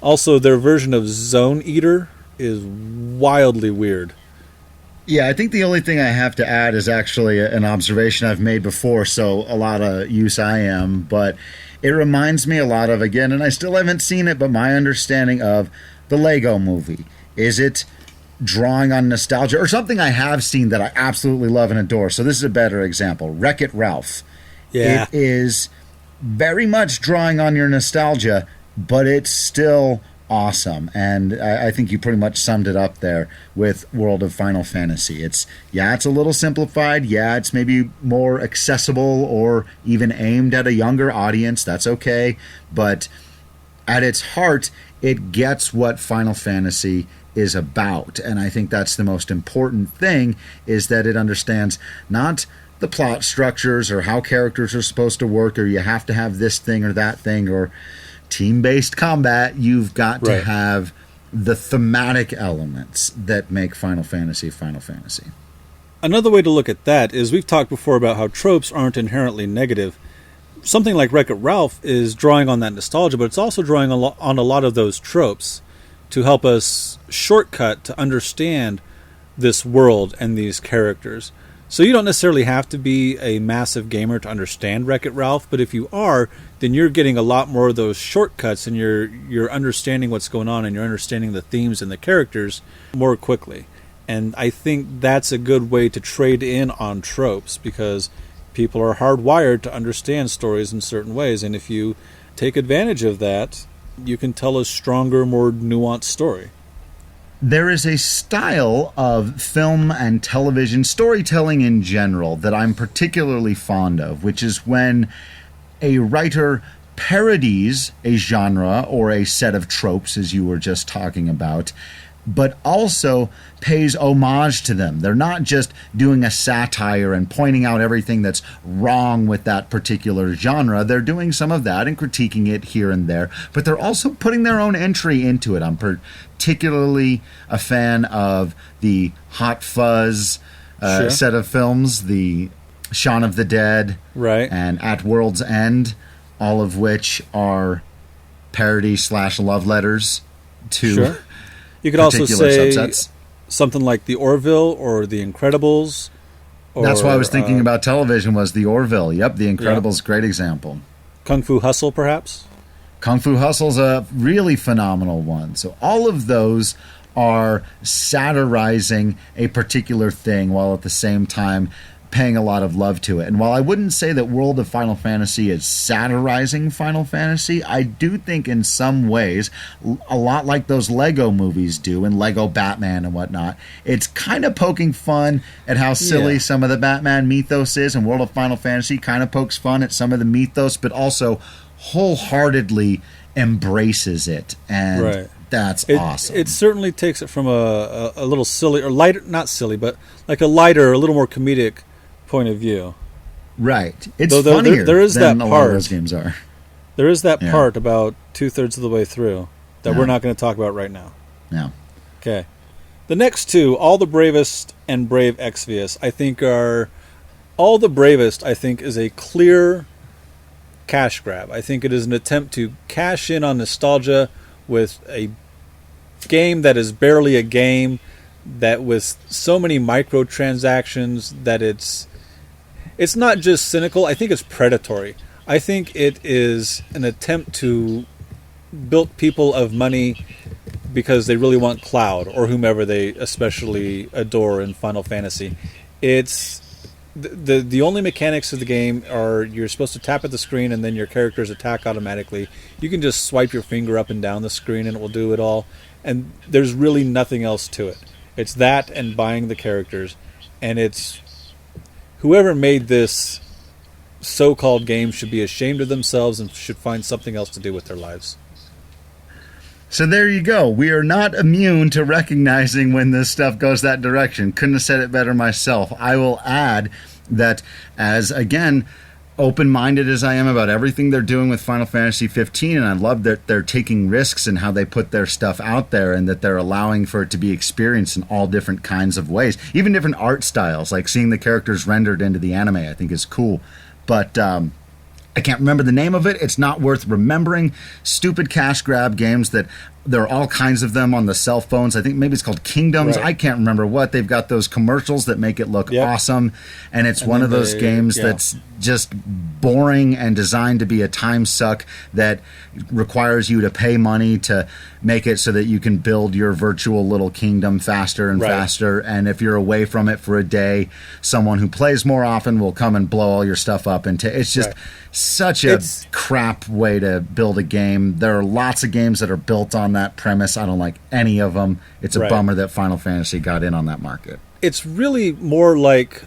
Also, their version of Zone Eater is wildly weird. Yeah, I think the only thing I have to add is actually an observation I've made before, so a lot of use I am, but it reminds me a lot of, again, and I still haven't seen it, but my understanding of the Lego movie. Is it drawing on nostalgia, or something I have seen that I absolutely love and adore? So this is a better example. Wreck-It Ralph. Yeah. It is very much drawing on your nostalgia, but it's still awesome, and I think you pretty much summed it up there with World of Final Fantasy. It's a little simplified, it's maybe more accessible or even aimed at a younger audience, that's okay, but at its heart, it gets what Final Fantasy is about, and I think that's the most important thing, is that it understands not the plot structures or how characters are supposed to work, or you have to have this thing or that thing, or team-based combat. You've got to have the thematic elements that make Final Fantasy Final Fantasy. Another way to look at that is, we've talked before about how tropes aren't inherently negative. Something like Wreck-It Ralph is drawing on that nostalgia, but it's also drawing on a lot of those tropes to help us shortcut to understand this world and these characters. So you don't necessarily have to be a massive gamer to understand Wreck-It Ralph, but if you are, then you're getting a lot more of those shortcuts, and you're understanding what's going on, and you're understanding the themes and the characters more quickly. And I think that's a good way to trade in on tropes, because people are hardwired to understand stories in certain ways, and if you take advantage of that, you can tell a stronger, more nuanced story. There is a style of film and television storytelling in general that I'm particularly fond of, which is when a writer parodies a genre or a set of tropes, as you were just talking about, but also pays homage to them. They're not just doing a satire and pointing out everything that's wrong with that particular genre. They're doing some of that and critiquing it here and there, but they're also putting their own entry into it. I'm particularly a fan of the Hot Fuzz set of films, the Shaun of the Dead, right, and At World's End, all of which are parody/love letters to sure. You could also say subsets. Something like the Orville or the Incredibles. That's why I was thinking about television, was the Orville. Yep, the Incredibles, great example. Kung Fu Hustle, perhaps? Kung Fu Hustle's a really phenomenal one. So all of those are satirizing a particular thing while at the same time paying a lot of love to it. And while I wouldn't say that World of Final Fantasy is satirizing Final Fantasy, I do think in some ways, a lot like those Lego movies do, and Lego Batman and whatnot, it's kind of poking fun at how silly some of the Batman mythos is, and World of Final Fantasy kind of pokes fun at some of the mythos, but also wholeheartedly embraces it. And that's awesome. It certainly takes it from a little silly, or lighter, not silly, but like a lighter, a little more comedic point of view. Right. It's funnier there is than that a part. lot of those games are. There is that part about 2/3 of the way through that we're not going to talk about right now. Yeah. Okay. The next two, All the Bravest and Brave Exvius, I think are... All the Bravest, I think, is a clear cash grab. I think it is an attempt to cash in on nostalgia with a game that is barely a game, that with so many microtransactions that it's not just cynical, I think it's predatory. I think it is an attempt to bilk people of money because they really want Cloud or whomever they especially adore in Final Fantasy. It's the only mechanics of the game are you're supposed to tap at the screen and then your characters attack automatically. You can just swipe your finger up and down the screen and it will do it all. And there's really nothing else to it. It's that and buying the characters. And it's... Whoever made this so-called game should be ashamed of themselves and should find something else to do with their lives. So there you go. We are not immune to recognizing when this stuff goes that direction. Couldn't have said it better myself. I will add that as, again, open-minded as I am about everything they're doing with Final Fantasy 15, and I love that they're taking risks in how they put their stuff out there and that they're allowing for it to be experienced in all different kinds of ways. Even different art styles, like seeing the characters rendered into the anime, I think is cool. But I can't remember the name of it. It's not worth remembering. Stupid cash grab games that there are all kinds of them on the cell phones. I think maybe it's called Kingdoms. Right. I can't remember what. They've got those commercials that make it look awesome. And it's one of those games that's just boring and designed to be a time suck that requires you to pay money to make it so that you can build your virtual little kingdom faster and faster. And if you're away from it for a day, someone who plays more often will come and blow all your stuff up. And it's just such a crap way to build a game. There are lots of games that are built on that premise. I don't like any of them. It's a bummer that Final Fantasy got in on that market. It's really more like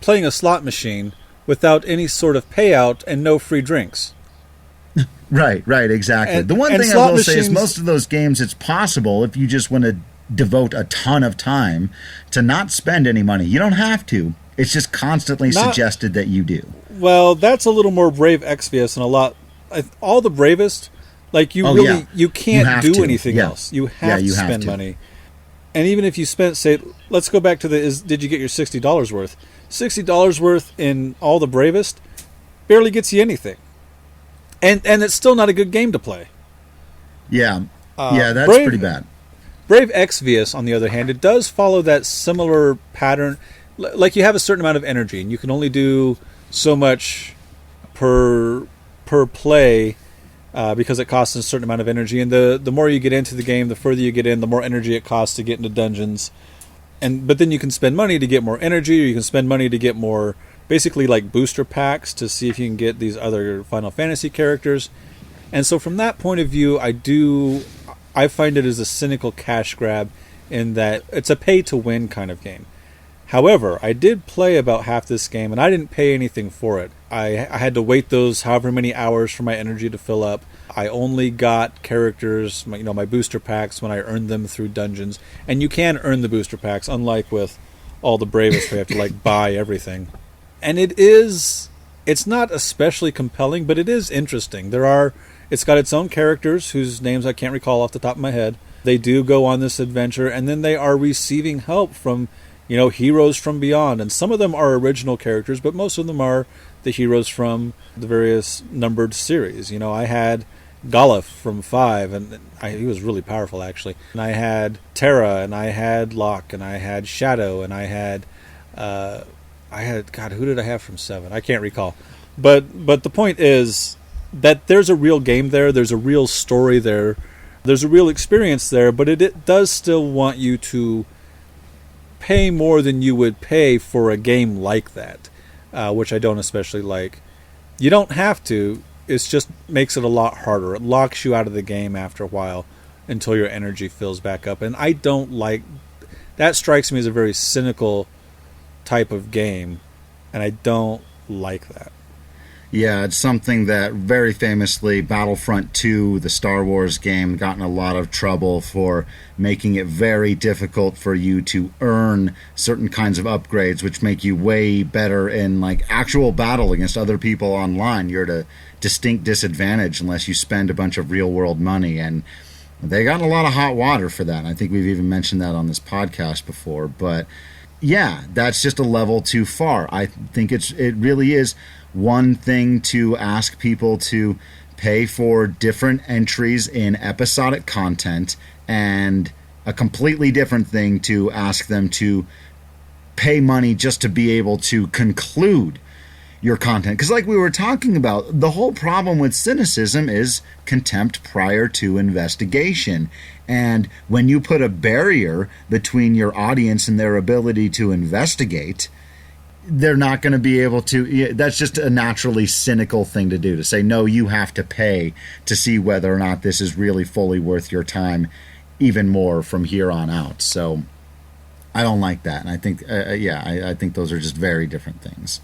playing a slot machine without any sort of payout and no free drinks. Right, exactly. The one thing I will say is most of those games, it's possible if you just want to devote a ton of time to not spend any money. You don't have to. It's just constantly suggested that you do. Well, that's a little more Brave Exvius and a lot... All the Bravest, like you can't do anything else. You have to spend money. And even if you spent, say, let's go back to did you get your $60 worth? $60 worth in All the Bravest barely gets you anything. And it's still not a good game to play. Yeah. That's pretty bad. Brave Exvius, on the other hand, it does follow that similar pattern. Like you have a certain amount of energy, and you can only do so much per play because it costs a certain amount of energy. And the more you get into the game, the further you get in, the more energy it costs to get into dungeons. But then you can spend money to get more energy, or you can spend money to get more, basically like booster packs to see if you can get these other Final Fantasy characters. And so from that point of view, I find it as a cynical cash grab in that it's a pay-to-win kind of game. However, I did play about half this game, and I didn't pay anything for it. I had to wait those however many hours for my energy to fill up. I only got characters, my booster packs, when I earned them through dungeons. And you can earn the booster packs, unlike with All The Bravest, where you have to buy everything. And it's not especially compelling, but it is interesting. It's got its own characters whose names I can't recall off the top of my head. They do go on this adventure, and then they are receiving help from, heroes from beyond. And some of them are original characters, but most of them are the heroes from the various numbered series. I had Golif from 5, and he was really powerful, actually. And I had Terra, and I had Locke, and I had Shadow, and I had God, who did I have from 7? I can't recall. But the point is that there's a real game there, there's a real story there, there's a real experience there, but it does still want you to pay more than you would pay for a game like that, which I don't especially like. You don't have to. It just makes it a lot harder. It locks you out of the game after a while until your energy fills back up. And I don't like... That strikes me as a very cynical type of game, and I don't like that. Yeah, it's something that very famously Battlefront 2, the Star Wars game, got in a lot of trouble for making it very difficult for you to earn certain kinds of upgrades, which make you way better in actual battle against other people online. You're at a distinct disadvantage unless you spend a bunch of real-world money, and they got in a lot of hot water for that. And I think we've even mentioned that on this podcast before, but yeah, that's just a level too far. I think it really is one thing to ask people to pay for different entries in episodic content, and a completely different thing to ask them to pay money just to be able to conclude your content. Because like we were talking about, the whole problem with cynicism is contempt prior to investigation. And when you put a barrier between your audience and their ability to investigate, they're not going to be able to... That's just a naturally cynical thing to do, to say, no, you have to pay to see whether or not this is really fully worth your time, even more from here on out. So I don't like that. And I think, I think those are just very different things.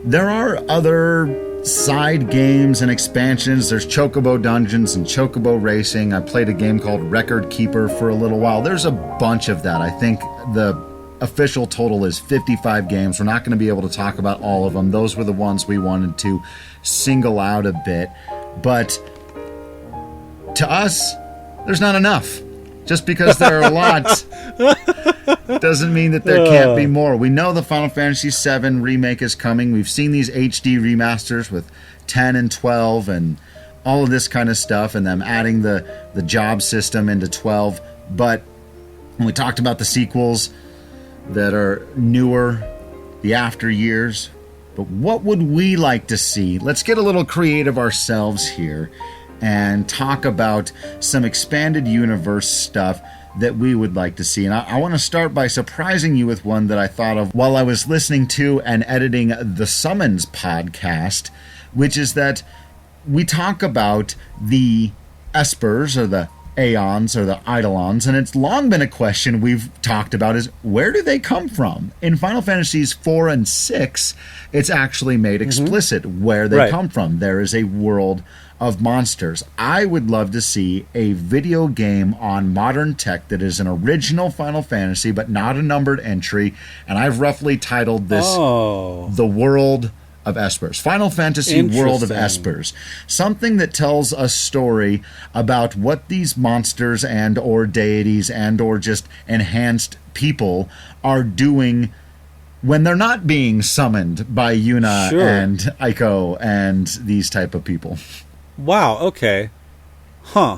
There are other side games and expansions. There's Chocobo Dungeons and Chocobo Racing. I played a game called Record Keeper for a little while. There's a bunch of that. I think the official total is 55 games. We're not going to be able to talk about all of them. Those were the ones we wanted to single out a bit. But to us, there's not enough. Just because there are a lot doesn't mean that there can't be more. We know the Final Fantasy VII Remake is coming. We've seen these HD remasters with 10 and 12 and all of this kind of stuff, and them adding the job system into 12. But when we talked about the sequels that are newer, the after years, but what would we like to see? Let's get a little creative ourselves here and talk about some expanded universe stuff that we would like to see. And I want to start by surprising you with one that I thought of while I was listening to and editing the Summons podcast, which is that we talk about the Espers, or the Aeons, or the Eidolons, and it's long been a question we've talked about, is where do they come from? In Final Fantasies 4 and 6, it's actually made explicit where they come from. There is a world of monsters. I would love to see a video game on modern tech that is an original Final Fantasy, but not a numbered entry, and I've roughly titled this The World of Espers. Final Fantasy World of Espers. Something that tells a story about what these monsters and or deities and or just enhanced people are doing when they're not being summoned by Yuna and Aiko and these type of people. Wow, okay. Huh.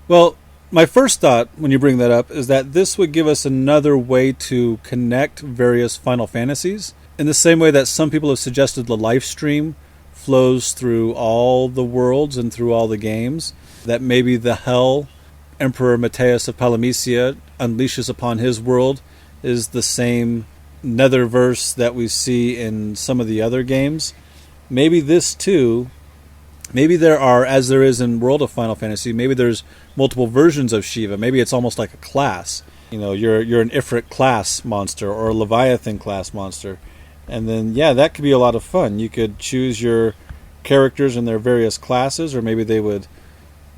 Well, my first thought when you bring that up is that this would give us another way to connect various Final Fantasies. In the same way that some people have suggested the life stream flows through all the worlds and through all the games, that maybe the hell Emperor Matthias of Palamecia unleashes upon his world is the same netherverse that we see in some of the other games. Maybe this too, maybe there are, as there is in World of Final Fantasy, maybe there's multiple versions of Shiva. Maybe it's almost like a class. You know, you're an Ifrit class monster or a Leviathan class monster. And then, yeah, that could be a lot of fun. You could choose your characters in their various classes, or maybe they would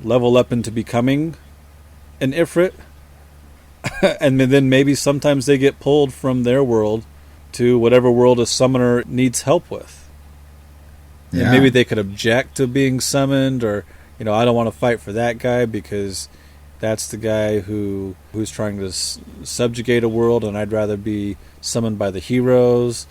level up into becoming an Ifrit. And then maybe sometimes they get pulled from their world to whatever world a summoner needs help with. Yeah. And maybe they could object to being summoned, or, you know, I don't want to fight for that guy because that's the guy who's trying to subjugate a world, and I'd rather be summoned by the heroes.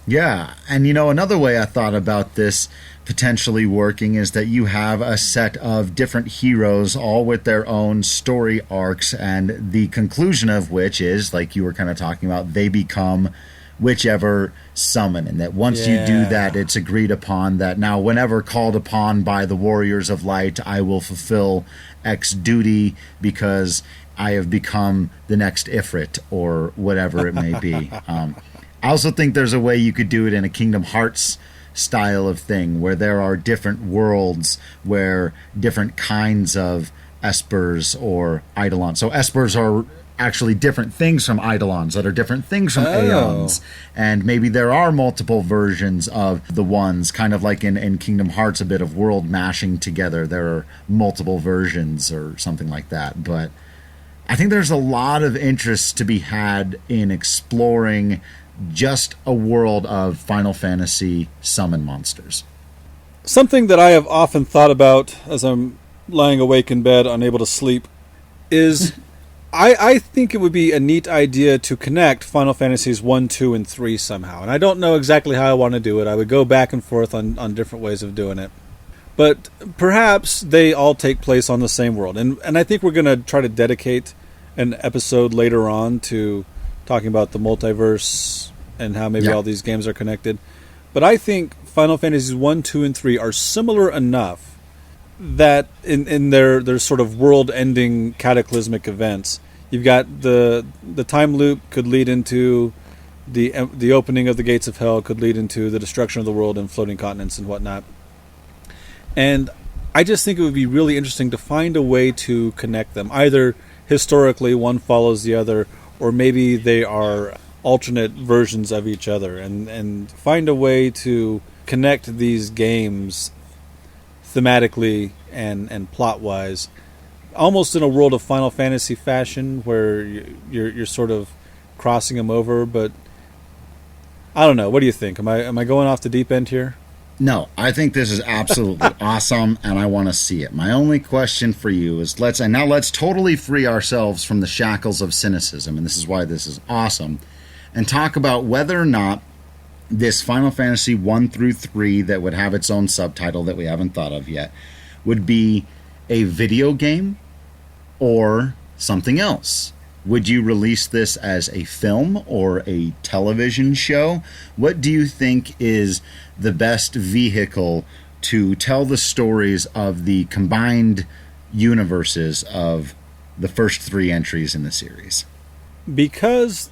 Yeah, and you know, another way I thought about this potentially working is that you have a set of different heroes, all with their own story arcs, and the conclusion of which is, like you were kind of talking about, they become whichever summon, and that once you do that, it's agreed upon that now whenever called upon by the Warriors of Light, I will fulfill X duty because I have become the next Ifrit, or whatever it may be. I also think there's a way you could do it in a Kingdom Hearts style of thing, where there are different worlds where different kinds of Espers or Eidolons. So Espers are actually different things from Eidolons that are different things from Aeons. And maybe there are multiple versions of the ones, kind of like in Kingdom Hearts, a bit of world mashing together. There are multiple versions or something like that. But I think there's a lot of interest to be had in exploring just a world of Final Fantasy summon monsters. Something that I have often thought about as I'm lying awake in bed, unable to sleep, is I think it would be a neat idea to connect Final Fantasies 1, 2, and 3 somehow. And I don't know exactly how I want to do it. I would go back and forth on different ways of doing it. But perhaps they all take place on the same world. And I think we're going to try to dedicate an episode later on to talking about the multiverse and how maybe all these games are connected. But I think Final Fantasies 1, 2, and 3 are similar enough that in their sort of world-ending cataclysmic events, you've got the time loop could lead into the opening of the gates of hell, could lead into the destruction of the world and floating continents and whatnot. And I just think it would be really interesting to find a way to connect them. Either historically, one follows the other, or maybe they are alternate versions of each other, and find a way to connect these games thematically and plot-wise, almost in a World of Final Fantasy fashion, where you're sort of crossing them over. But I don't know. What do you think? Am I going off the deep end here? No, I think this is absolutely awesome, and I want to see it. My only question for you is let's totally free ourselves from the shackles of cynicism, and this is why this is awesome, and talk about whether or not this Final Fantasy 1 through 3 that would have its own subtitle that we haven't thought of yet would be a video game or something else. Would you release this as a film or a television show? What do you think is the best vehicle to tell the stories of the combined universes of the first 3 entries in the series? Because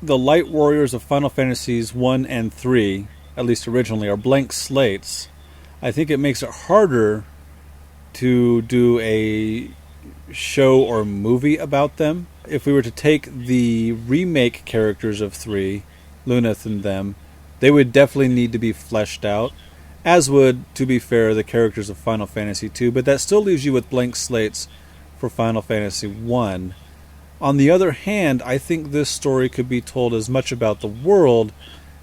the Light Warriors of Final Fantasies 1 and 3, at least originally, are blank slates, I think it makes it harder to do a show or movie about them. If we were to take the remake characters of 3, Luneth and them, they would definitely need to be fleshed out, as would, to be fair, the characters of Final Fantasy 2, but that still leaves you with blank slates for Final Fantasy 1. On the other hand, I think this story could be told as much about the world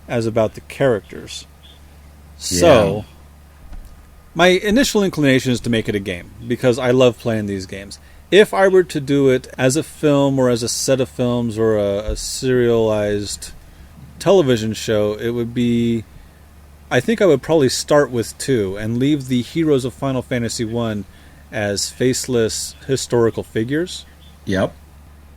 as about the characters. So, my initial inclination is to make it a game, because I love playing these games. If I were to do it as a film or as a set of films or a serialized television show, it would be... I think I would probably start with 2 and leave the heroes of Final Fantasy 1 as faceless historical figures. Yep.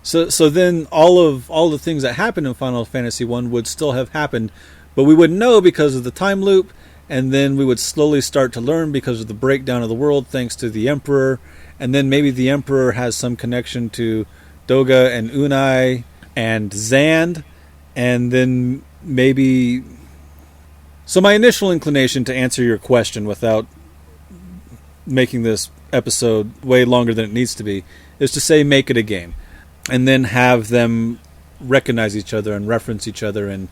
So then all the things that happened in Final Fantasy 1 would still have happened, but we wouldn't know because of the time loop, and then we would slowly start to learn because of the breakdown of the world thanks to the Emperor, and then maybe the Emperor has some connection to Doga and Unai and Zand, and then maybe... So my initial inclination, to answer your question without making this episode way longer than it needs to be, is to say make it a game. And then have them recognize each other and reference each other and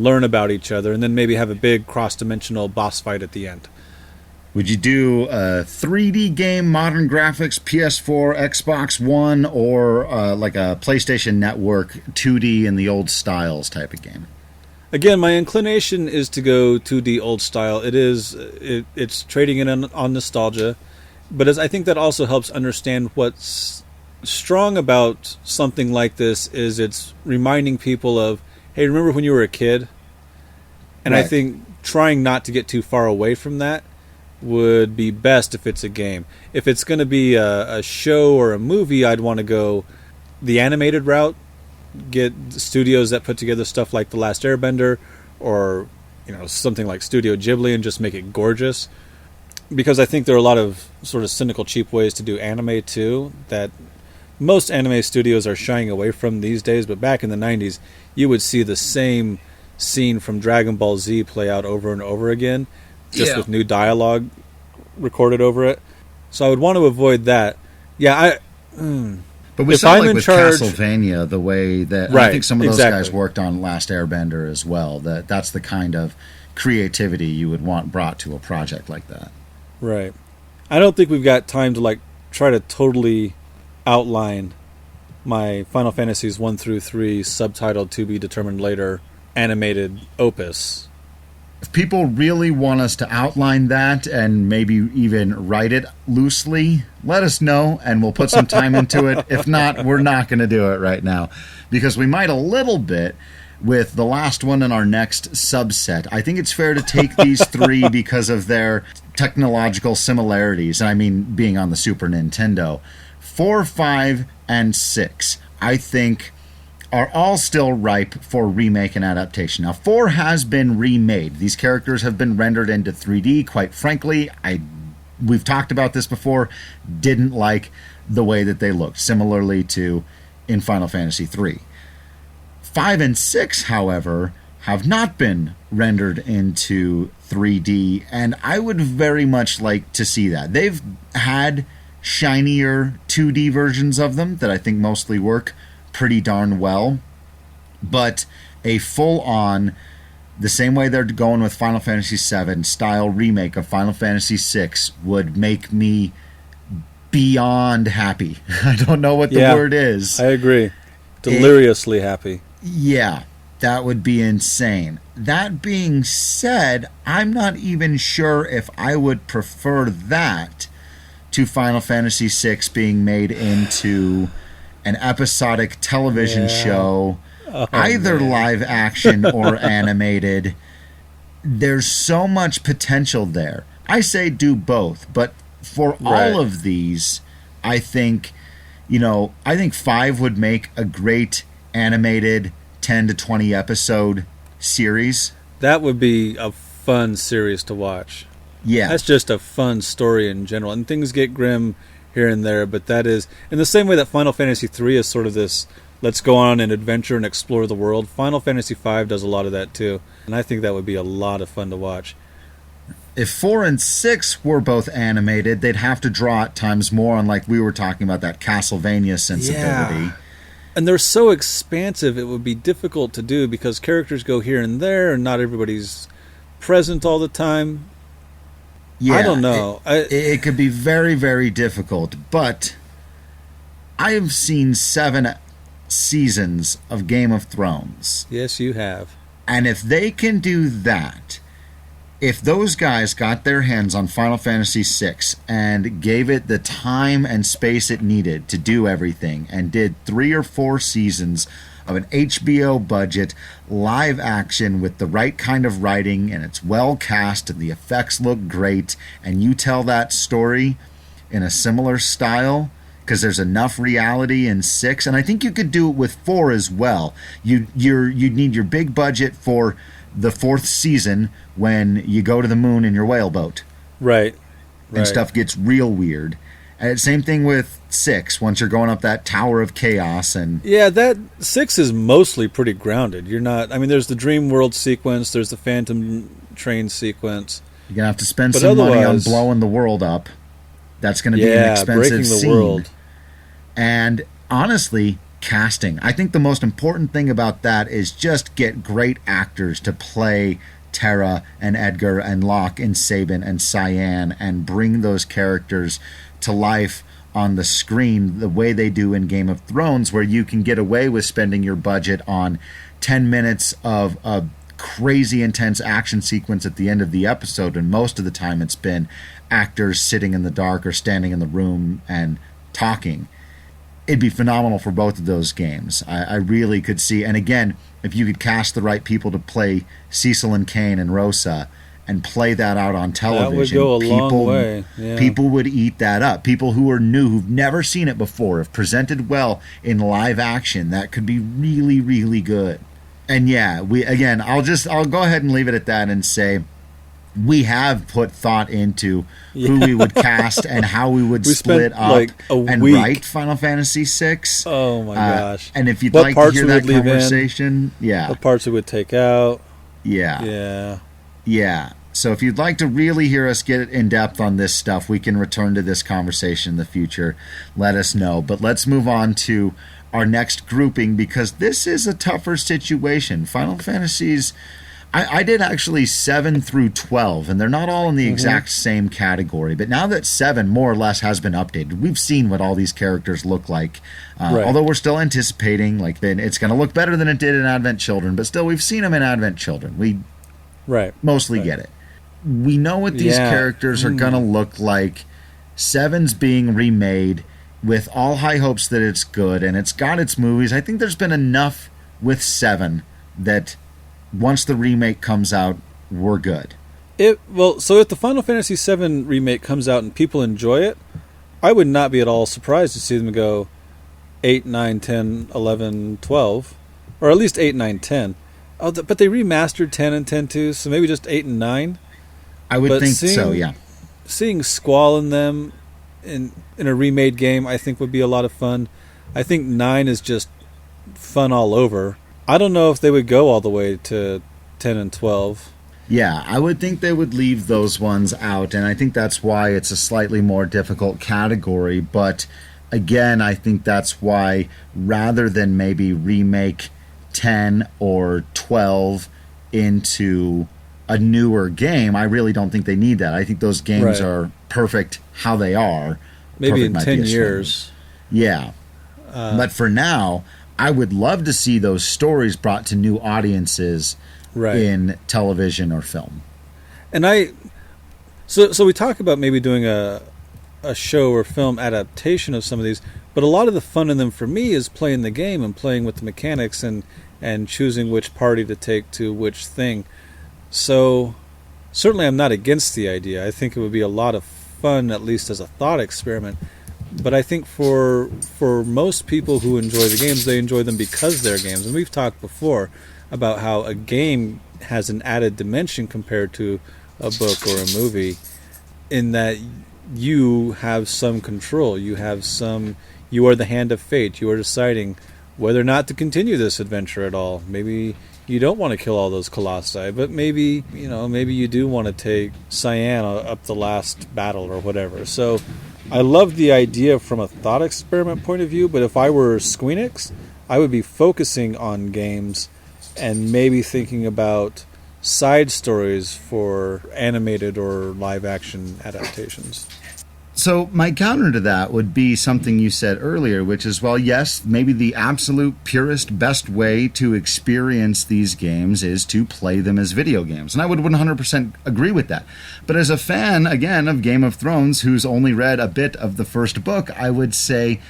learn about each other, and then maybe have a big cross-dimensional boss fight at the end. Would you do a 3D game, modern graphics, PS4, Xbox One, or like a PlayStation Network 2D in the old styles type of game? Again, my inclination is to go 2D old style. It's trading in on nostalgia, but I think that also helps understand what's strong about something like this is it's reminding people of, hey, remember when you were a kid? And right. I think trying not to get too far away from that would be best if it's a game. If it's going to be a show or a movie, I'd want to go the animated route, get studios that put together stuff like The Last Airbender or something like Studio Ghibli and just make it gorgeous. Because I think there are a lot of sort of cynical, cheap ways to do anime too that most anime studios are shying away from these days, but back in the 90s, you would see the same scene from Dragon Ball Z play out over and over again, just with new dialogue recorded over it. So I would want to avoid that. Yeah, But we saw like with Castlevania, the way that I think some of those guys worked on Last Airbender as well, that's the kind of creativity you would want brought to a project like that. Right. I don't think we've got time to try to totally outline my Final Fantasies 1 through 3 subtitled to be determined later animated opus. If people really want us to outline that and maybe even write it loosely, let us know and we'll put some time into it. If not, we're not going to do it right now because we might a little bit with the last one in our next subset. I think it's fair to take these three because of their technological similarities. I mean, being on the Super Nintendo. 4, 5, and 6, I think, are all still ripe for remake and adaptation. Now, 4 has been remade. These characters have been rendered into 3D. Quite frankly, we've talked about this before, didn't like the way that they looked, similarly to in Final Fantasy 3. 5 and 6, however, have not been rendered into 3D, and I would very much like to see that. They've had shinier 2D versions of them that I think mostly work pretty darn well, but a full-on, the same way they're going with Final Fantasy VII style remake of Final Fantasy VI would make me beyond happy. I don't know what the word is. I agree. Deliriously happy. Yeah, that would be insane. That being said, I'm not even sure if I would prefer that to Final Fantasy VI being made into an episodic television show, either live action or animated. There's so much potential there. I say do both, but for all of these, I think 5 would make a great animated 10 to 20 episode series. That would be a fun series to watch. Yeah. That's just a fun story in general. And things get grim here and there, but that is... In the same way that Final Fantasy III is sort of this, let's go on an adventure and explore the world, Final Fantasy V does a lot of that too. And I think that would be a lot of fun to watch. If 4 and 6 were both animated, they'd have to draw at times more on, like we were talking about, that Castlevania sensibility. Yeah. And they're so expansive, it would be difficult to do because characters go here and there and not everybody's present all the time. Yeah, I don't know. It could be very, very difficult, but I have seen 7 seasons of Game of Thrones. Yes, you have. And if they can do that, if those guys got their hands on Final Fantasy VI and gave it the time and space it needed to do everything and did 3 or 4 seasons of an HBO budget live action with the right kind of writing and it's well cast and the effects look great and you tell that story in a similar style, because there's enough reality in 6, and I think you could do it with 4 as well. You'd need your big budget for the 4th season when you go to the moon in your whaleboat. Right. And stuff gets real weird. And same thing with 6, once you're going up that tower of chaos. And yeah, that 6 is mostly pretty grounded. You're not, I mean, there's the Dream World sequence, there's the Phantom Train sequence. You're going to have to spend some money on blowing the world up. That's going to be an expensive breaking the scene. World. And honestly, casting. I think the most important thing about that is just get great actors to play Terra and Edgar and Locke and Sabin and Cyan and bring those characters to life on the screen the way they do in Game of Thrones, where you can get away with spending your budget on 10 minutes of a crazy intense action sequence at the end of the episode, and most of the time it's been actors sitting in the dark or standing in the room and talking. It'd be phenomenal for both of those games. I really could see, and again, if you could cast the right people to play Cecil and Kane and Rosa and play that out on television, that would go a long way. Yeah. People would eat that up. People who are new, who've never seen it before, if presented well in live action, that could be really, really good. And yeah, I'll go ahead and leave it at that and say we have put thought into who we would cast and how we would split up and write Final Fantasy VI. Oh my gosh. And if you'd like to hear that conversation, what parts we would take out. Yeah. So if you'd like to really hear us get in depth on this stuff, we can return to this conversation in the future. Let us know. But let's move on to our next grouping, because this is a tougher situation. Final Fantasies, I did actually 7 through 12, and they're not all in the exact same category. But now that 7 more or less has been updated, we've seen what all these characters look like. Although we're still anticipating, it's going to look better than it did in Advent Children, but still, we've seen them in Advent Children. We mostly get it. We know what these characters are going to look like. 7's being remade with all high hopes that it's good, and it's got its movies. I think there's been enough with 7 that once the remake comes out, we're good. So if the Final Fantasy VII remake comes out and people enjoy it, I would not be at all surprised to see them go 8, 9, 10, 11, 12, or at least 8, 9, 10. Oh, but they remastered 10 and 10 too, so maybe just 8 and 9. I would think so, yeah. Seeing Squall in them in a remade game, I think would be a lot of fun. I think 9 is just fun all over. I don't know if they would go all the way to 10 and 12. Yeah, I would think they would leave those ones out, and I think that's why it's a slightly more difficult category. But again, I think that's why rather than maybe remake 10 or 12 into a newer game, I really don't think they need that. I think those games are perfect how they are. Maybe in 10 years. Yeah. But for now, I would love to see those stories brought to new audiences in television or film. And so we talk about maybe doing a show or film adaptation of some of these, but a lot of the fun in them for me is playing the game and playing with the mechanics and choosing which party to take to which thing. So certainly I'm not against the idea. I think it would be a lot of fun, at least as a thought experiment. But I think for most people who enjoy the games, they enjoy them because they're games. And we've talked before about how a game has an added dimension compared to a book or a movie, in that you have some control. You are the hand of fate. You are deciding whether or not to continue this adventure at all. Maybe you don't want to kill all those colossi, but maybe you do want to take Cyan up the last battle or whatever. So I love the idea from a thought experiment point of view, but if I were Squeenix, I would be focusing on games and maybe thinking about side stories for animated or live action adaptations. So my counter to that would be something you said earlier, which is, well, yes, maybe the absolute purest, best way to experience these games is to play them as video games. And I would 100% agree with that. But as a fan, again, of Game of Thrones, who's only read a bit of the first book, I would say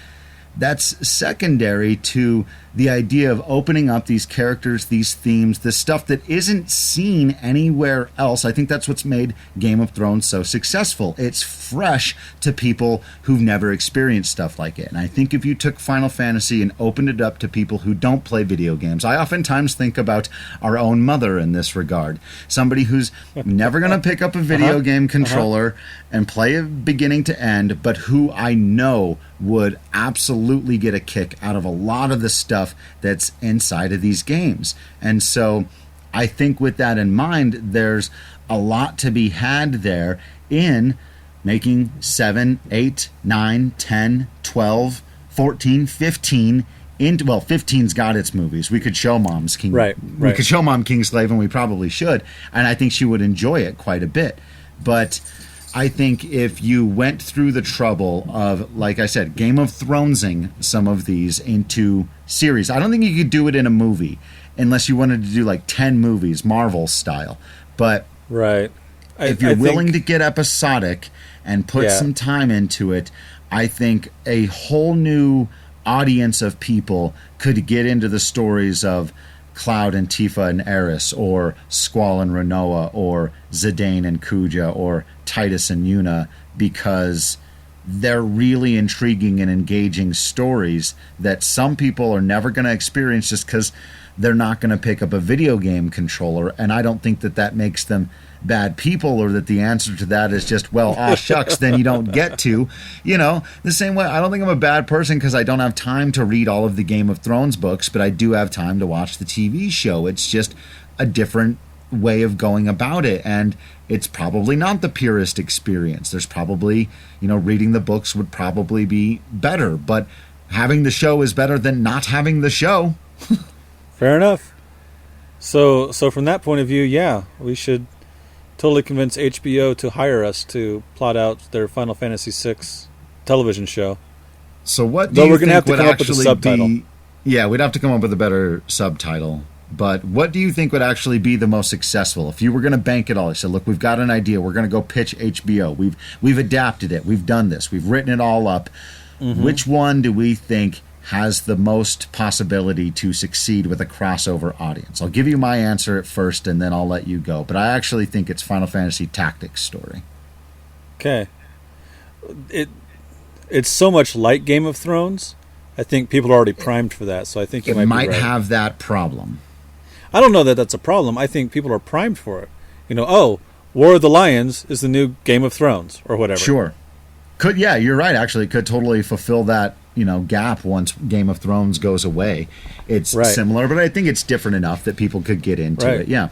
that's secondary to the idea of opening up these characters, these themes, this stuff that isn't seen anywhere else. I think that's what's made Game of Thrones so successful. It's fresh to people who've never experienced stuff like it. And I think if you took Final Fantasy and opened it up to people who don't play video games, I oftentimes think about our own mother in this regard. Somebody who's never going to pick up a video game controller and play it beginning to end, but who I know would absolutely get a kick out of a lot of the stuff that's inside of these games. And so I think with that in mind, there's a lot to be had there in making 7, 8, 9, 10, 12, 14, 15 into, well, 15's got its movies. We could show Mom's King. Right. We could show Mom Kingslave, and we probably should. And I think she would enjoy it quite a bit. But I think if you went through the trouble of, like I said, Game of Thronesing some of these into series, I don't think you could do it in a movie unless you wanted to do like 10 movies, Marvel style. But right. If you're willing to get episodic and put some time into it, I think a whole new audience of people could get into the stories of Cloud and Tifa and Eris, or Squall and Renoa, or Zidane and Kuja, or Titus and Yuna, because they're really intriguing and engaging stories that some people are never going to experience just because they're not going to pick up a video game controller. And I don't think that that makes them bad people, or that the answer to that is just, well, aw shucks, then you don't get to. You know, the same way, I don't think I'm a bad person because I don't have time to read all of the Game of Thrones books, but I do have time to watch the TV show. It's just a different way of going about it, and it's probably not the purest experience. There's probably, you know, reading the books would probably be better, but having the show is better than not having the show. Fair enough. So from that point of view, yeah, we should totally convince HBO to hire us to plot out their Final Fantasy VI television show. So what do you think have to would come up with a actually subtitle. be... Yeah, we'd have to come up with a better subtitle. But what do you think would actually be the most successful? If you were going to bank it all, you said, look, we've got an idea. We're going to go pitch HBO. We've adapted it. We've done this. We've written it all up. Mm-hmm. Which one do we think has the most possibility to succeed with a crossover audience? I'll give you my answer at first, and then I'll let you go. But I actually think it's Final Fantasy Tactics story. Okay. It's so much like Game of Thrones. I think people are already primed for that, so I think you might be right. have that problem. I don't know that that's a problem. I think people are primed for it. You know, oh, War of the Lions is the new Game of Thrones, or whatever. Sure. Yeah, you're right, actually. It could totally fulfill that, you know, gap once Game of Thrones goes away. It's similar, but I think it's different enough that people could get into it. Yeah.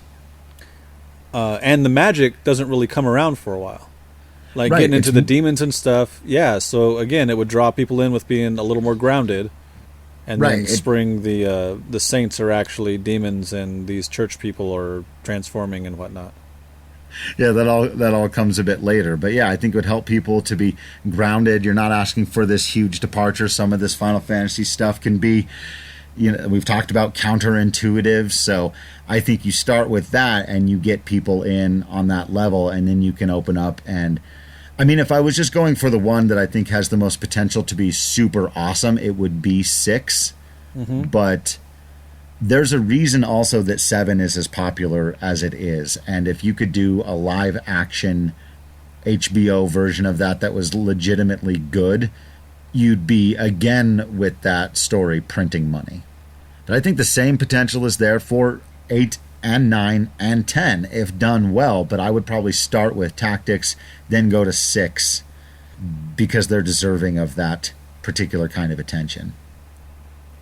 And the magic doesn't really come around for a while. Like getting into the demons and stuff. Yeah, so again, it would draw people in with being a little more grounded. And then spring the saints are actually demons and these church people are transforming and whatnot. Yeah, that all comes a bit later. But yeah, I think it would help people to be grounded. You're not asking for this huge departure. Some of this Final Fantasy stuff can be, you know, we've talked about counterintuitive. So I think you start with that and you get people in on that level, and then you can open up. And I mean, if I was just going for the one that I think has the most potential to be super awesome, it would be 6. Mm-hmm. But there's a reason also that 7 is as popular as it is. And if you could do a live action HBO version of that was legitimately good, you'd be, again, with that story, printing money. But I think the same potential is there for 8 and 9 and 10 if done well. But I would probably start with Tactics, then go to 6, because they're deserving of that particular kind of attention.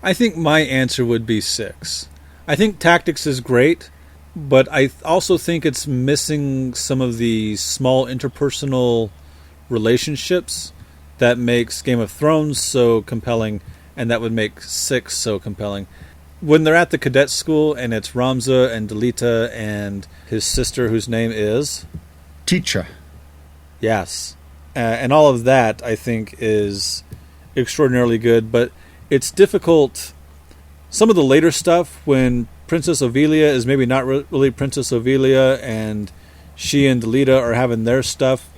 I think my answer would be 6. I think Tactics is great, but I also think it's missing some of the small interpersonal relationships that makes Game of Thrones so compelling, and that would make 6 so compelling. When they're at the cadet school and it's Ramza and Delita and his sister, whose name is Teacher. Yes. And all of that, I think, is extraordinarily good, but it's difficult. Some of the later stuff, when Princess Ovelia is maybe not really Princess Ovelia, and she and Delita are having their stuff,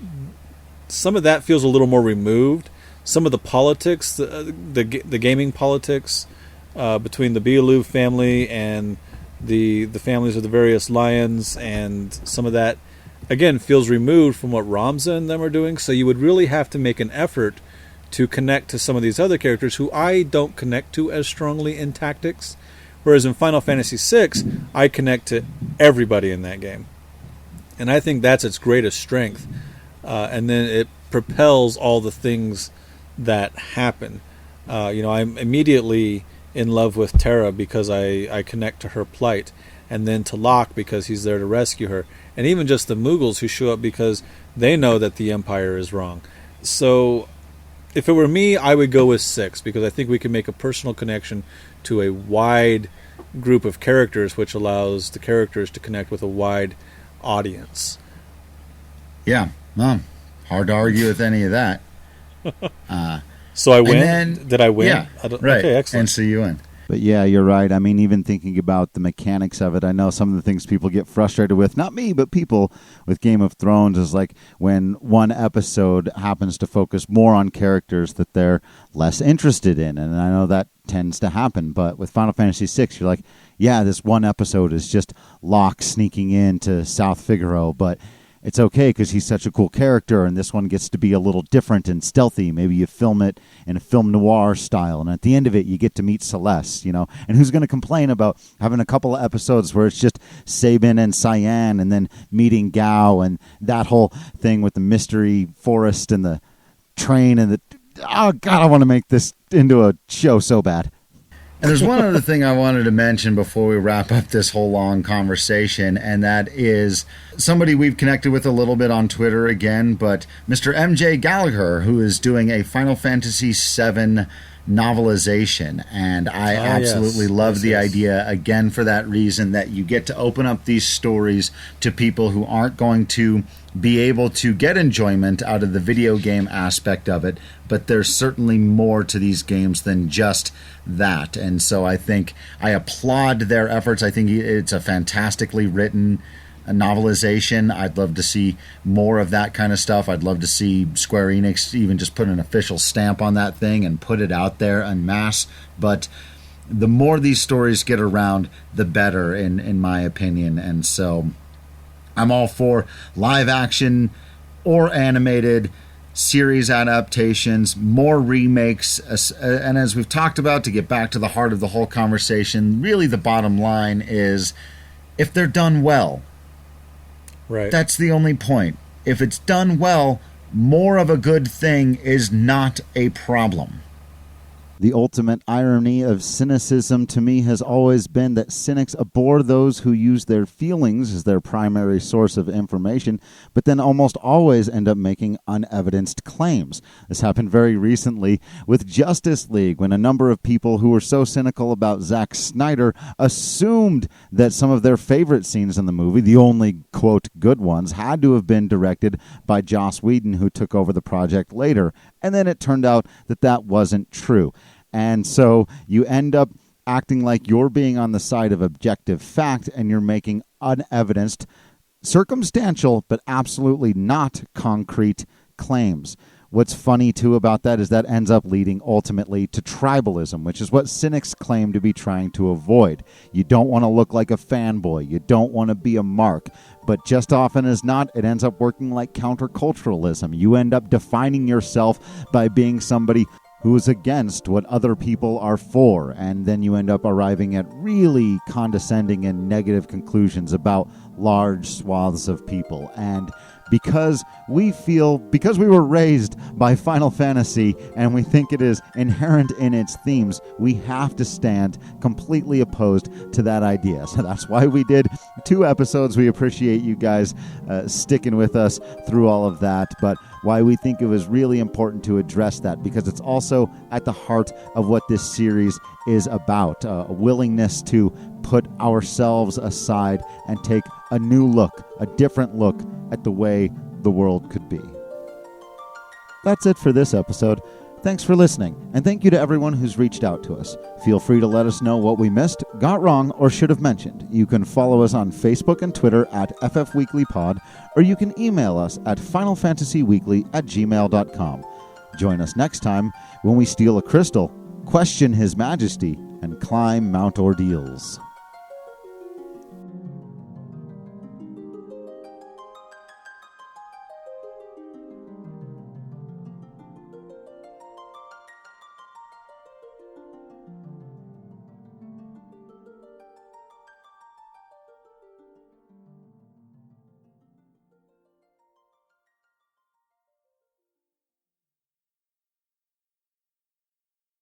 some of that feels a little more removed. Some of the politics, the gaming politics, between the Bealoo family and the families of the various lions, and some of that, again, feels removed from what Ramza and them are doing. So you would really have to make an effort to connect to some of these other characters who I don't connect to as strongly in Tactics. Whereas in Final Fantasy VI, I connect to everybody in that game. And I think that's its greatest strength. And then it propels all the things that happen. I'm immediately in love with Terra because I connect to her plight. And then to Locke because he's there to rescue her. And even just the Mughals who show up because they know that the Empire is wrong. So if it were me, I would go with 6 because I think we can make a personal connection to a wide group of characters, which allows the characters to connect with a wide audience. Yeah, well, hard to argue with any of that. So I win? Did I win? Yeah, right. Okay, excellent. And so you win. But yeah, you're right. I mean, even thinking about the mechanics of it, I know some of the things people get frustrated with, not me, but people with Game of Thrones, is like when one episode happens to focus more on characters that they're less interested in. And I know that tends to happen. But with Final Fantasy VI, you're like, yeah, this one episode is just Locke sneaking into South Figaro, but it's okay because he's such a cool character, and this one gets to be a little different and stealthy. Maybe you film it in a film noir style, and at the end of it, you get to meet Celeste, And who's going to complain about having a couple of episodes where it's just Sabin and Cyan, and then meeting Gao, and that whole thing with the mystery forest and the train and the... Oh, God, I want to make this into a show so bad. And there's one other thing I wanted to mention before we wrap up this whole long conversation, and that is somebody we've connected with a little bit on Twitter again, but Mr. MJ Gallagher, who is doing a Final Fantasy VII novelization. And I absolutely love the idea, again, for that reason, that you get to open up these stories to people who aren't going to be able to get enjoyment out of the video game aspect of it, but there's certainly more to these games than just that. And so I think I applaud their efforts. I think it's a fantastically written novelization. I'd love to see more of that kind of stuff. I'd love to see Square Enix even just put an official stamp on that thing and put it out there en masse. But the more these stories get around, the better, in my opinion. And so I'm all for live action or animated series adaptations, more remakes, and as we've talked about, to get back to the heart of the whole conversation, really the bottom line is if they're done well. Right. That's the only point. If it's done well, more of a good thing is not a problem. The ultimate irony of cynicism to me has always been that cynics abhor those who use their feelings as their primary source of information, but then almost always end up making unevidenced claims. This happened very recently with Justice League, when a number of people who were so cynical about Zack Snyder assumed that some of their favorite scenes in the movie, the only, quote, good ones, had to have been directed by Joss Whedon, who took over the project later. And then it turned out that that wasn't true. And so you end up acting like you're being on the side of objective fact, and you're making unevidenced, circumstantial, but absolutely not concrete claims. What's funny, too, about that is that ends up leading ultimately to tribalism, which is what cynics claim to be trying to avoid. You don't want to look like a fanboy. You don't want to be a mark. But just often as not, it ends up working like counterculturalism. You end up defining yourself by being somebody who is against what other people are for, and then you end up arriving at really condescending and negative conclusions about large swaths of people. And because we were raised by Final Fantasy and we think it is inherent in its themes, we have to stand completely opposed to that idea. So that's why we did 2 episodes. We appreciate you guys sticking with us through all of that, but why we think it was really important to address that, because it's also at the heart of what this series is about, a willingness to put ourselves aside and take a new look, a different look at the way the world could be. That's it for this episode. Thanks for listening, and thank you to everyone who's reached out to us. Feel free to let us know what we missed, got wrong, or should have mentioned. You can follow us on Facebook and Twitter at FFWeeklyPod, or you can email us at finalfantasyweekly@gmail.com. Join us next time when we steal a crystal, question His Majesty, and and climb Mount Ordeals.